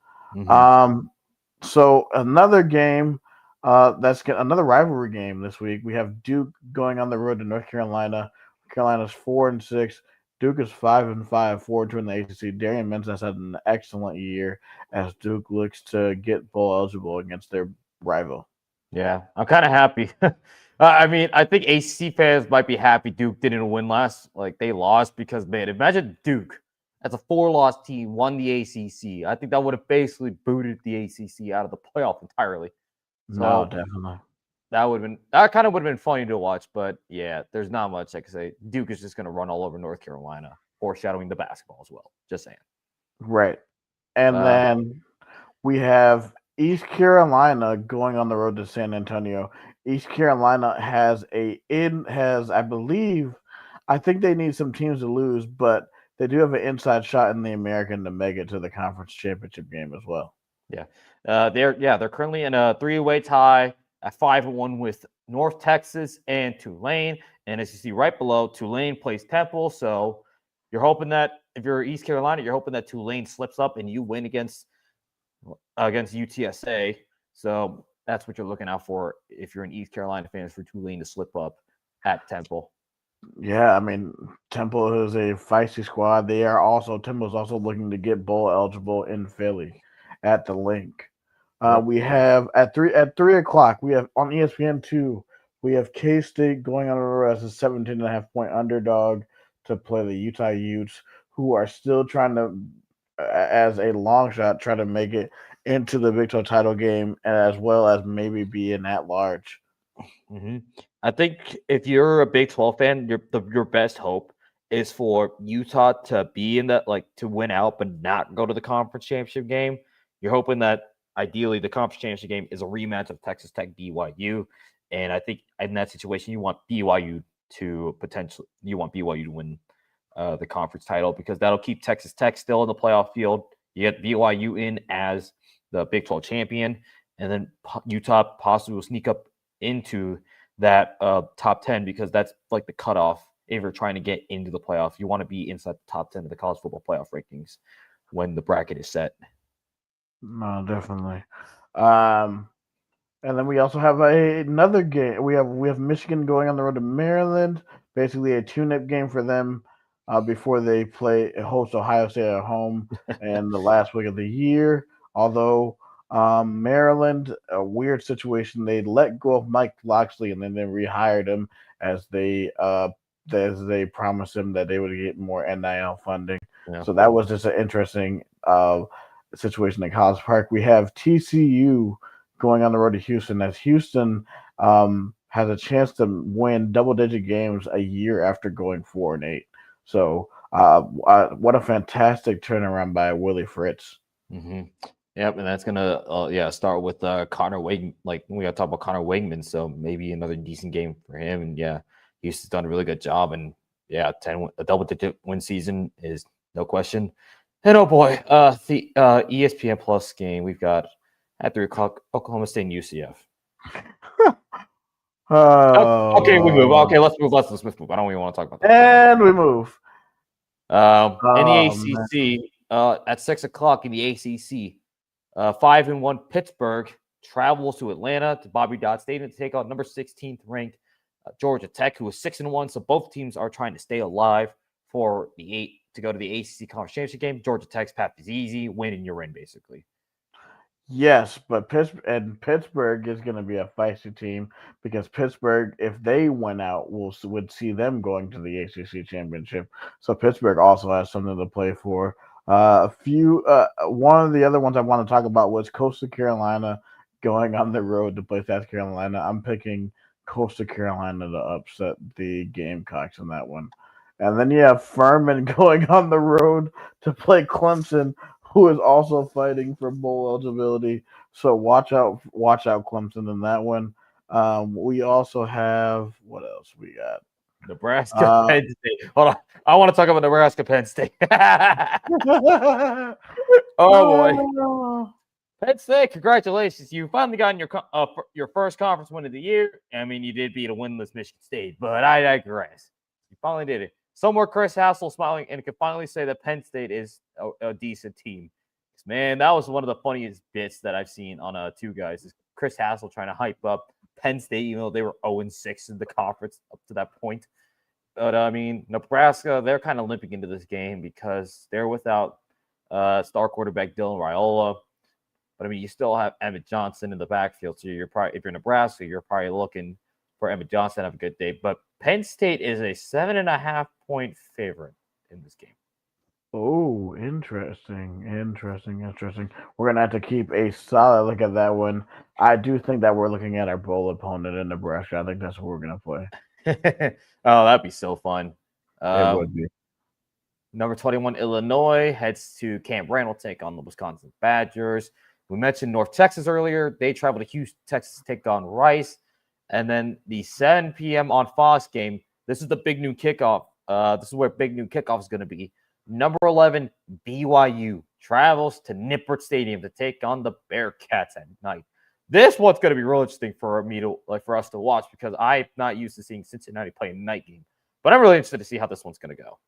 So another game, another rivalry game this week. We have Duke going on the road to North Carolina. Carolina's 4-6. Duke is 5-5, 4-2 in the ACC. Darian Mintz has had an excellent year as Duke looks to get bowl eligible against their rival. Yeah, I'm kind of happy. I mean, I think ACC fans might be happy Duke didn't win last. Like, they lost because, man, imagine Duke as a 4-loss team won the ACC. I think that would have basically booted the ACC out of the playoff entirely. So No, definitely. That kind of would have been funny to watch, but yeah, there's not much I can say. Duke is just going to run all over North Carolina, foreshadowing the basketball as well. Just saying. Right. And then we have East Carolina going on the road to San Antonio. East Carolina I think they need some teams to lose, but they do have an inside shot in the American to make it to the conference championship game as well. Yeah. They're currently in a 3-way tie at 5-1 with North Texas and Tulane. And as you see right below, Tulane plays Temple. So you're hoping that if you're East Carolina, you're hoping that Tulane slips up and you win against UTSA. So that's what you're looking out for if you're an East Carolina fan, for Tulane to slip up at Temple. Yeah, I mean, Temple is a feisty squad. Temple's also looking to get bowl eligible in Philly at the link. We have at 3:00, we have on ESPN2, we have K-State going on the road as a 17.5-point underdog to play the Utah Utes, who are still trying to, as a long shot, try to make it into the Big 12 title game, as well as maybe be an at-large. I think if you're a Big 12 fan, your best hope is for Utah to be in that, like, to win out but not go to the conference championship game. You're hoping that ideally the conference championship game is a rematch of Texas Tech BYU, and I think in that situation you want BYU to win the conference title, because that'll keep Texas Tech still in the playoff field. You get BYU in as the Big 12 champion, and then Utah possibly will sneak up into that top 10, because that's like the cutoff if you're trying to get into the playoff. You want to be inside the top 10 of the college football playoff rankings when the bracket is set. No, definitely. And then we also have another game. We have Michigan going on the road to Maryland, basically a tune-up game for them before they host Ohio State at home in the last week of the year. Although Maryland, a weird situation, they let go of Mike Locksley and then they rehired him as they promised him that they would get more NIL funding. Yeah. So that was just an interesting situation at College Park. We have TCU going on the road to Houston, as Houston has a chance to win double-digit games a year after going 4-8. So what a fantastic turnaround by Willie Fritz. Yep, and that's gonna start with Connor Wegman. Like, we gotta talk about Connor Wegman, so maybe another decent game for him. And yeah, Houston's done a really good job. And yeah, a double-digit win season is no question. And oh boy, the ESPN Plus game, we've got at 3 o'clock, Oklahoma State and UCF. Okay, we move. Okay, let's move. Let's move. I don't even want to talk about that. And we move. In the ACC, at 6 o'clock in the ACC, 5-1 Pittsburgh travels to Atlanta to Bobby Dodd Stadium to take on number 16th ranked Georgia Tech, who is 6-1. So both teams are trying to stay alive for to go to the ACC Conference Championship game. Georgia Tech's path is easy, win and you're in, basically. Yes, but Pittsburgh is going to be a feisty team because Pittsburgh, if they went out, would see them going to the ACC championship. So Pittsburgh also has something to play for. One of the other ones I want to talk about was Coastal Carolina going on the road to play South Carolina. I'm picking Coastal Carolina to upset the Gamecocks in that one. And then you have Furman going on the road to play Clemson, who is also fighting for bowl eligibility. So watch out, Clemson in that one. We also have what else we got? Nebraska, Penn State. Hold on, I want to talk about Nebraska, Penn State. Oh boy, Penn State! Congratulations, you finally gotten your first conference win of the year. I mean, you did beat a winless Michigan State, but I digress. You finally did it. Somewhere Chris Hassel smiling and can finally say that Penn State is a decent team. Man, that was one of the funniest bits that I've seen on Two Guys. Is Chris Hassel trying to hype up Penn State, even though they were 0-6 in the conference up to that point. But I mean, Nebraska, they're kind of limping into this game because they're without star quarterback Dylan Raiola. But I mean, you still have Emmett Johnson in the backfield. So you're probably, if you're Nebraska, you're probably looking for Emmett Johnson to have a good day. But Penn State is a 7.5-point favorite in this game. Oh, interesting. We're going to have to keep a solid look at that one. I do think that we're looking at our bowl opponent in Nebraska. I think that's what we're going to play. Oh, that'd be so fun. It would be. Number 21, Illinois, heads to Camp Randall, take on the Wisconsin Badgers. We mentioned North Texas earlier. They travel to Houston, Texas to take on Rice. And then the 7 p.m. on Fox game, this is the big new kickoff. This is where big new kickoff is going to be. Number 11, BYU, travels to Nippert Stadium to take on the Bearcats at night. This one's going to be real interesting for us to watch because I'm not used to seeing Cincinnati play a night game. But I'm really interested to see how this one's going to go.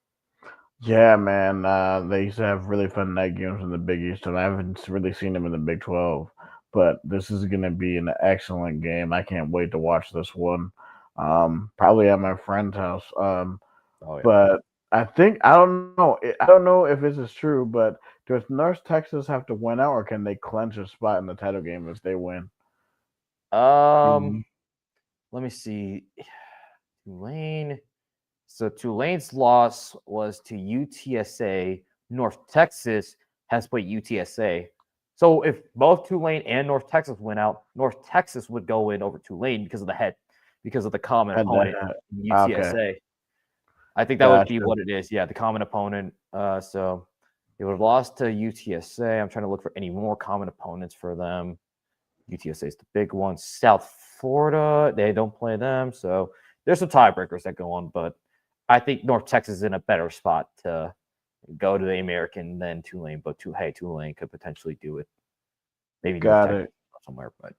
Yeah, man. They used to have really fun night games in the Big East, and I haven't really seen them in the Big 12. But this is going to be an excellent game. I can't wait to watch this one. Probably at my friend's house. But I don't know if this is true, but does North Texas have to win out, or can they clinch a spot in the title game if they win? Let me see. Tulane. So Tulane's loss was to UTSA. North Texas has played UTSA. So if both Tulane and North Texas win out, North Texas would go in over Tulane because of the common opponent, UTSA. Okay. I think that would be what it is. Yeah, the common opponent. So they would have lost to UTSA. I'm trying to look for any more common opponents for them. UTSA is the big one. South Florida, they don't play them. So there's some tiebreakers that go on, but I think North Texas is in a better spot to go to the American than Tulane. But Tulane could potentially do it. Maybe got it somewhere. But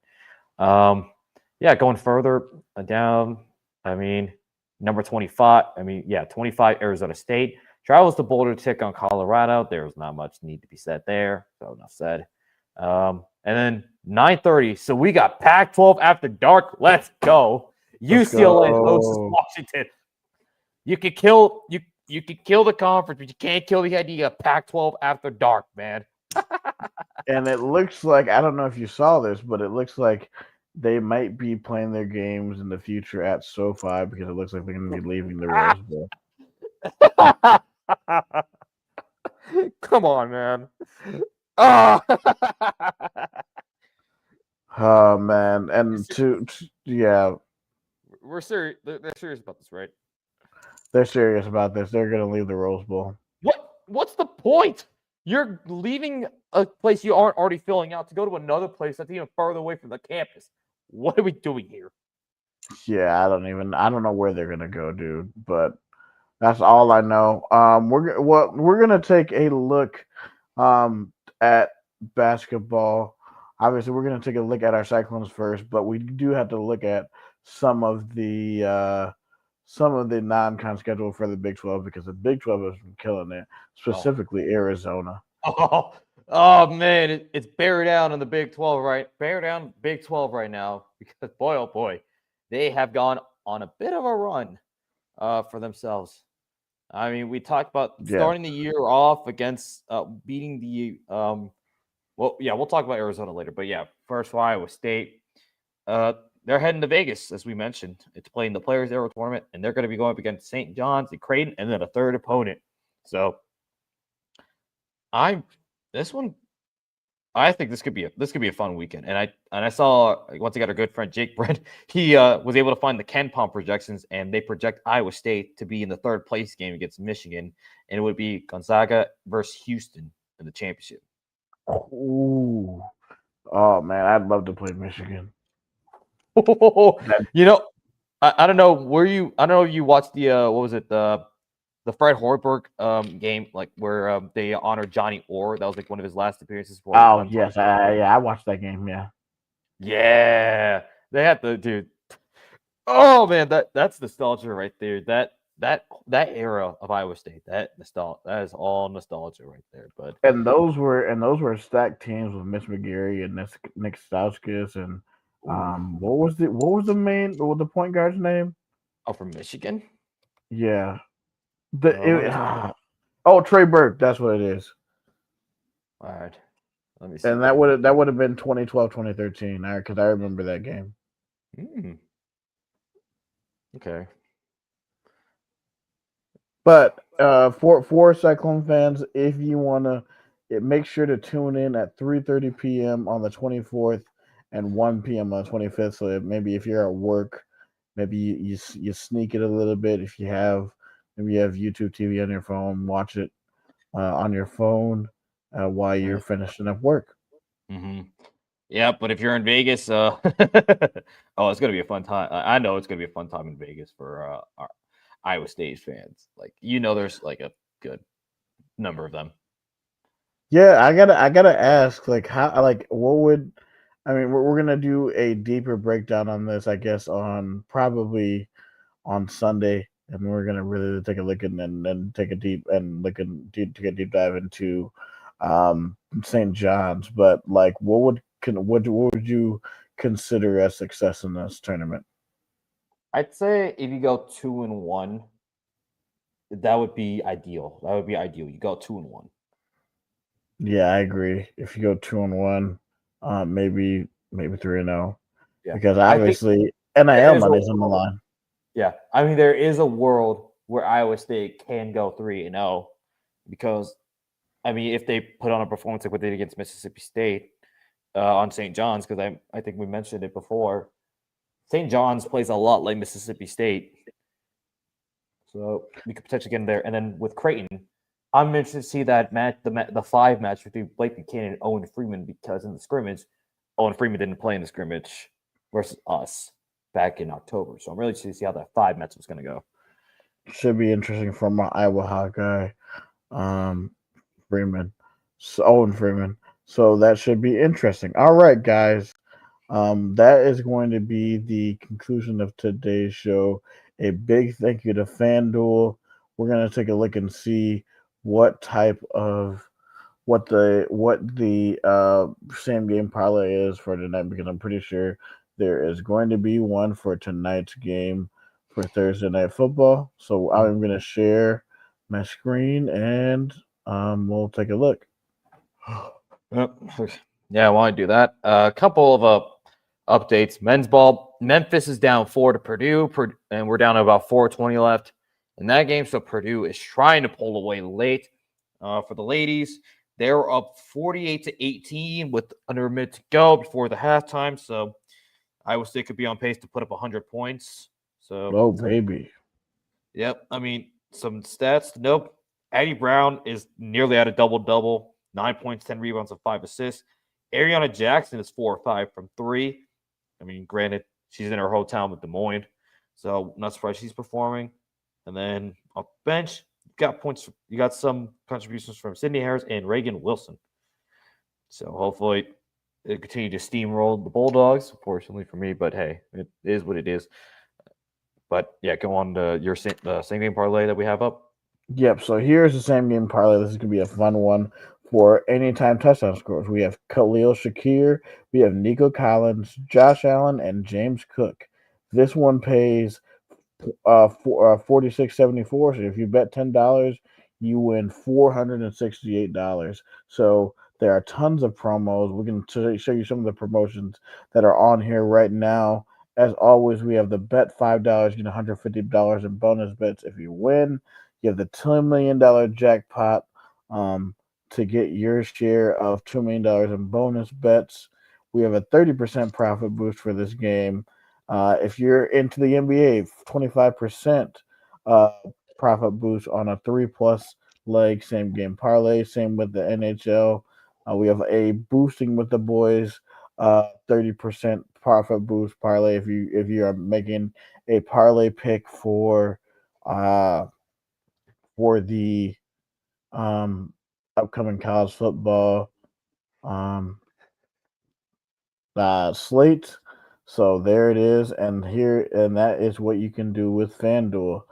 going further down, I mean, number 25, 25, Arizona State travels to Boulder to take on Colorado. There's not much need to be said there. So enough said. And then 9:30. So we got Pac-12 after dark. Let's go. UCLA hosts Washington. You could kill the conference, but you can't kill the idea of Pac-12 after dark, man. And it looks like, I don't know if you saw this, but it looks like they might be playing their games in the future at SoFi because it looks like they're going to be leaving the Rose Bowl. Come on, man. Oh, man. And we're serious. They're serious about this, right? They're serious about this. They're going to leave the Rose Bowl. What's the point? You're leaving a place you aren't already filling out to go to another place that's even further away from the campus. What are we doing here? Yeah, I don't know where they're gonna go, dude. But that's all I know. We're gonna take a look at basketball. obviously we're going to take a look at our Cyclones first, but we do have to look at some of the non-con schedule for the Big 12 because the Big 12 has been killing it, specifically Arizona. Oh man, it's bear down in the Big 12, right? Bear down Big 12 right now because boy, oh boy, they have gone on a bit of a run for themselves. I mean, we talked about starting the year off against beating the well, yeah, we'll talk about Arizona later, but yeah, first for Iowa State. They're heading to Vegas, as we mentioned. It's playing the Players Era tournament, and they're going to be going up against St. John's and Creighton, and then a third opponent. So, I think this could be a fun weekend. And I saw once again our good friend Jake Brent. He was able to find the KenPom projections, and they project Iowa State to be in the third place game against Michigan, and it would be Gonzaga versus Houston in the championship. Ooh, oh man, I'd love to play Michigan. You know, I don't know. I don't know if you watched the what was it, the Fred Hoiberg game, like where they honored Johnny Orr. That was like one of his last appearances. Oh yes, I watched that game. Yeah, they had the dude. Oh man, that's nostalgia right there. That era of Iowa State, that is all nostalgia right there. But those were stacked teams with Mitch McGary and Nick Stauskas and what was the point guard's name? Oh, from Michigan. Yeah, Trey Burke. That's what it is. All right, let me see. And that would have been 2012, 2013. Because I remember that game. Okay. But for Cyclone fans, if you wanna, make sure to tune in at 3:30 p.m. on the 24th and 1 p.m. on the 25th. So if you're at work, maybe you sneak it a little bit. If you have YouTube TV on your phone, watch it on your phone while you're finishing up work. Mm-hmm. Yeah, but if you're in Vegas, oh, it's gonna be a fun time. I know it's gonna be a fun time in Vegas for our Iowa State fans. Like, there's like a good number of them. Yeah, I gotta ask, like, how, like, what would, I mean, we're gonna do a deeper breakdown on this, I guess, on probably on Sunday, and we're gonna really take a look and take a deep dive into St. John's. But like, what would you consider a success in this tournament? I'd say if you go 2-1, that would be ideal. You go 2-1. Yeah, I agree. If you go 2-1, maybe 3-0, because obviously NIL money's on the line. Yeah, I mean, there is a world where Iowa State can go 3-0 because, I mean, if they put on a performance like what they did against Mississippi State on St. John's, because I think we mentioned it before, St. John's plays a lot like Mississippi State, so we could potentially get in there. And then with Creighton, I'm interested to see that match, the 5 match between Blake Buchanan and Owen Freeman, because in the scrimmage, Owen Freeman didn't play in the scrimmage versus us back in October. So I'm really interested to see how that 5 match is going to go. Should be interesting for my Iowa Hawkeye, Freeman, Owen Freeman. So that should be interesting. All right, guys. That is going to be the conclusion of today's show. A big thank you to FanDuel. We're going to take a look and see what the same game parlay is for tonight, because I'm pretty sure there is going to be one for tonight's game for Thursday Night Football. So I'm going to share my screen and we'll take a look. Yeah, I want to do that. A couple of updates. Men's ball, Memphis is down 4 to Purdue, and we're down to about 4:20 left in that game. So Purdue is trying to pull away late. For the ladies, they're up 48-18 with under a minute to go before the halftime. So Iowa State could be on pace to put up 100 points. So, oh baby, yep. I mean, some stats. Nope. Addie Brown is nearly at a double-double, 9 points, 10 rebounds, and 5 assists. Ariana Jackson is 4 or 5 from 3. I mean, granted, she's in her hometown with Des Moines, so not surprised she's performing. And then off the bench, you got some contributions from Sydney Harris and Reagan Wilson. So hopefully It continue to steamroll the Bulldogs, unfortunately for me, but hey, it is what it is. But yeah, go on to your same game parlay that we have up. Yep. So here's the same game parlay. This is gonna be a fun one for anytime touchdown scores. We have Khalil Shakir, we have Nico Collins, Josh Allen, and James Cook. This one pays 46.74. So if you bet $10, you win $468. So there are tons of promos. We can show you some of the promotions that are on here right now. As always, we have the bet $5, get $150 in bonus bets if you win. You have the $10 million jackpot to get your share of $2 million in bonus bets. We have a 30% profit boost for this game. If you're into the NBA, 25% uh, profit boost on a 3+ leg same game parlay. Same with the NHL. We have a boosting with the boys, 30% profit boost parlay if you are making a parlay pick uh, for the um, upcoming college football um, slate. So there it is, and that is what you can do with FanDuel.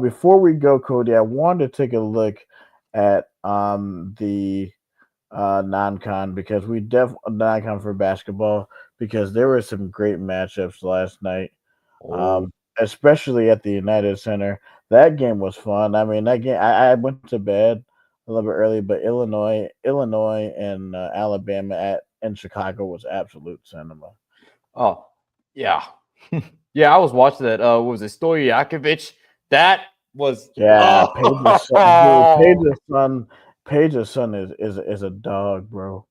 Before we go, Cody, I wanted to take a look at the non-con because we non-con for basketball because there were some great matchups last night, Oh, especially at the United Center. That game was fun. I mean, that game I went to bed a little bit early, but Illinois, and Alabama in Chicago was absolute cinema. oh, yeah, yeah. I was watching that. What was it Stojakovic? That was Yeah, Page's son, dude. oh. Page's son is a dog, bro.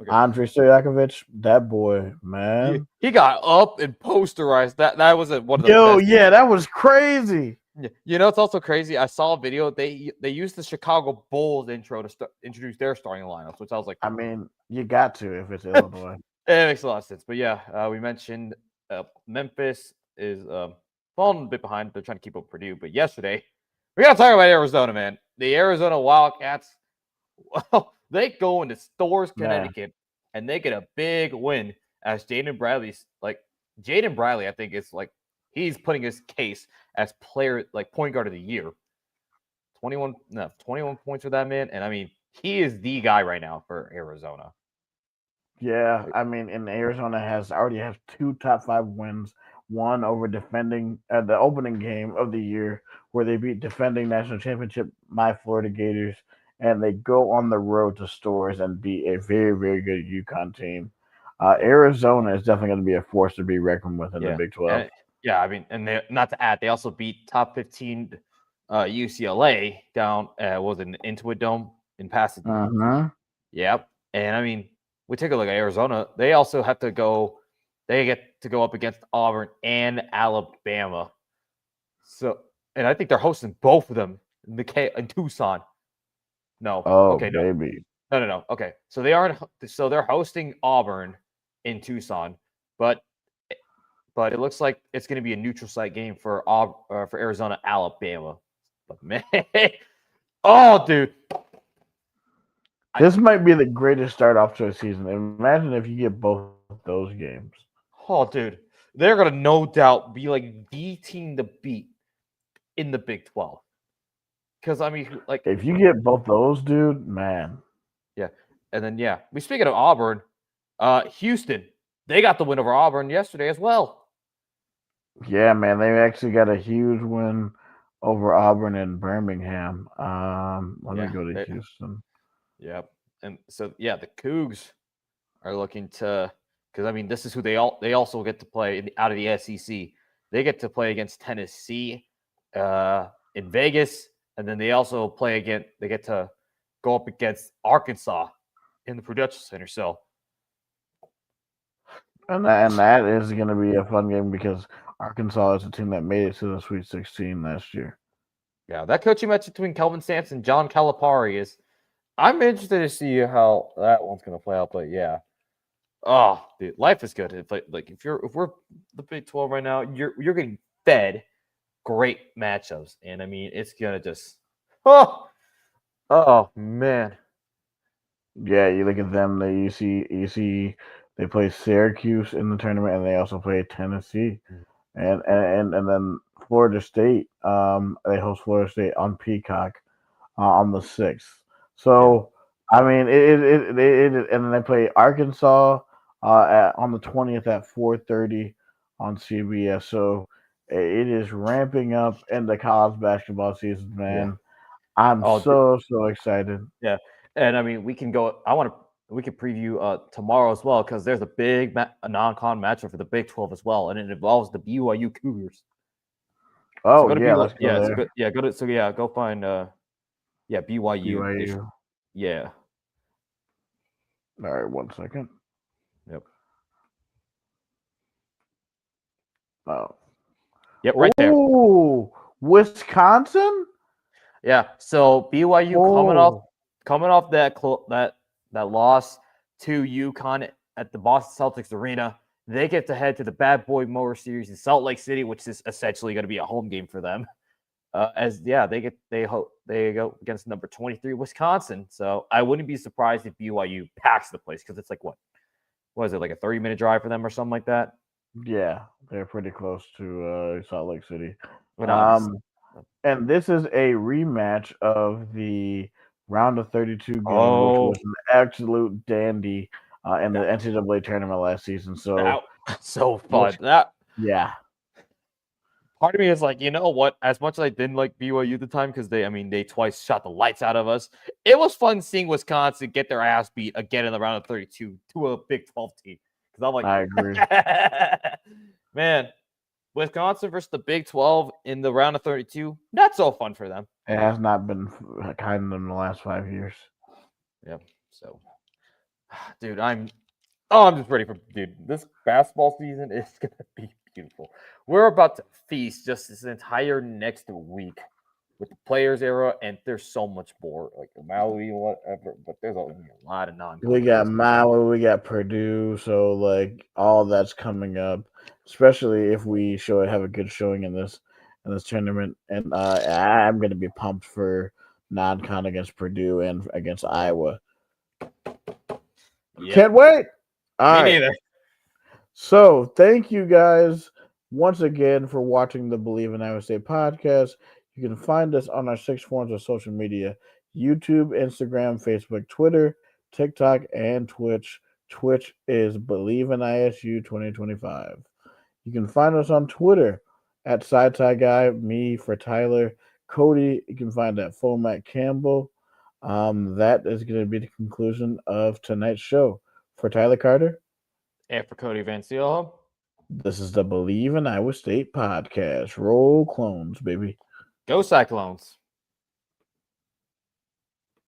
Okay. Andre Stojakovic, that boy, man. He got up and posterized. That was one of the Yo, best. yeah, that was crazy. You know, it's also crazy. I saw a video. They used the Chicago Bulls intro to introduce their starting lineups, which I was like, I mean, you got to if it's Illinois. it makes a lot of sense. But yeah, we mentioned Memphis is falling a bit behind. They're trying to keep up Purdue. But yesterday, we got to talk about Arizona, man. The Arizona Wildcats, well, they go into Stores, Man, Connecticut, and they get a big win as Jaden Bradley's like Jaden Bradley, I think is like he's putting his case as player like point guard of the year. 21 points for that man. And I mean, he is the guy right now for Arizona. yeah, I mean, and Arizona already has 2 top 5 wins. One over defending the opening game of the year, where they beat defending national championship my Florida Gators, and they go on the road to Stores and beat a very very good UConn team. Yeah. Arizona is definitely going to be a force to be reckoned with in the Yeah. Big 12. And yeah, I mean, and they not to add, they also beat top 15 UCLA down was it Intuit Dome in Pasadena. Uh-huh. Yep. And I mean, we take a look at Arizona. They also have to go. They get to go up against Auburn and Alabama. So, and I think they're hosting both of them in Tucson. No. Oh Okay. No. baby, No. Okay. So they aren't. So they're hosting Auburn in Tucson, but it looks like it's going to be a neutral site game for Arizona, Alabama. But man, oh dude, this might be the greatest start off to a season. Imagine if you get both those games. oh dude, they're going to no doubt be like the team to beat in the Big 12. Because I mean, like, If you get both those, dude, man. yeah, and then yeah, we speaking of Auburn, Houston, they got the win over Auburn yesterday as well. Yeah, man, they actually got a huge win over Auburn and Birmingham. Let me Yeah, go to Houston. yep, and so yeah, the Cougs are looking to because I mean this is who they also get to play out of the SEC. They get to play against Tennessee in Vegas, and then they also play again. They get to go up against Arkansas in the Prudential Center. So, And that is going to be a fun game because Arkansas is a team that made it to the Sweet 16 last year. yeah, that coaching match between Kelvin Sampson and John Calipari is. I'm interested to see how that one's going to play out. But yeah, oh, dude, life is good. If if we're the Big 12 right now, you're getting fed great matchups, and I mean it's gonna just oh man. Yeah, you look at them. You see they play Syracuse in the tournament, and they also play Tennessee, and then Florida State. They host Florida State on Peacock on the 6th. Yeah. So I mean, and then they play Arkansas on the 20th at 4:30 on CBS. So it is ramping up in the college basketball season, Yeah. man. I'm Oh, so excited. yeah. And I mean, we can go. We could preview tomorrow as well because there's a big a non-con matchup for the Big 12 as well, and it involves the BYU Cougars. So Oh go to yeah, BYU. let's go Yeah. So there. go to. So yeah, go find. Yeah, BYU. BYU. Yeah. All right, 1 second. Yep. Oh. Yep. Right there. Oh, Wisconsin. Yeah. So BYU Oh, coming off that loss to UConn at the Boston Celtics arena. They get to head to the Bad Boy Mower Series in Salt Lake City, which is essentially going to be a home game for them. They go against number 23 Wisconsin. So I wouldn't be surprised if BYU packs the place because it's like what is it, like a 30-minute drive for them or something like that? yeah, they're pretty close to Salt Lake City. But obviously, Um, and this is a rematch of the round of 32 game, which oh, was an absolute dandy in the that, NCAA tournament last season. So, that so fun. which, That yeah, part of me is like, you know what? As much as I didn't like BYU at the time because they twice shot the lights out of us, it was fun seeing Wisconsin get their ass beat again in the round of 32 to a Big 12 team. Because I'm I agree. like, man, Wisconsin versus the Big 12 in the round of 32, not so fun for them. It has not been kind in the last 5 years. Yeah. So, dude, I'm just ready for this basketball season is gonna be beautiful. We're about to feast just this entire next week with the players era, and there's so much more like Maui, whatever. But there's a lot of We got non-conference. Maui, we got Purdue, so like all that's coming up, especially if we have a good showing in this tournament. And I'm gonna be pumped for non-con against Purdue and against Iowa. Yep. Can't wait. All Me right. neither. So thank you guys once again for watching the Believe in Iowa State podcast. You can find us on our 6 forms of social media: YouTube, Instagram, Facebook, Twitter, TikTok, and Twitch. Twitch is Believe in ISU 2025. You can find us on Twitter at SciTie Guy, me for Tyler, Cody. You can find at Fomac Campbell. That is going to be the conclusion of tonight's show. For Tyler Carter, And for Cody Vanciolo, this is the Believe in Iowa State podcast. Roll clones, baby. go Cyclones.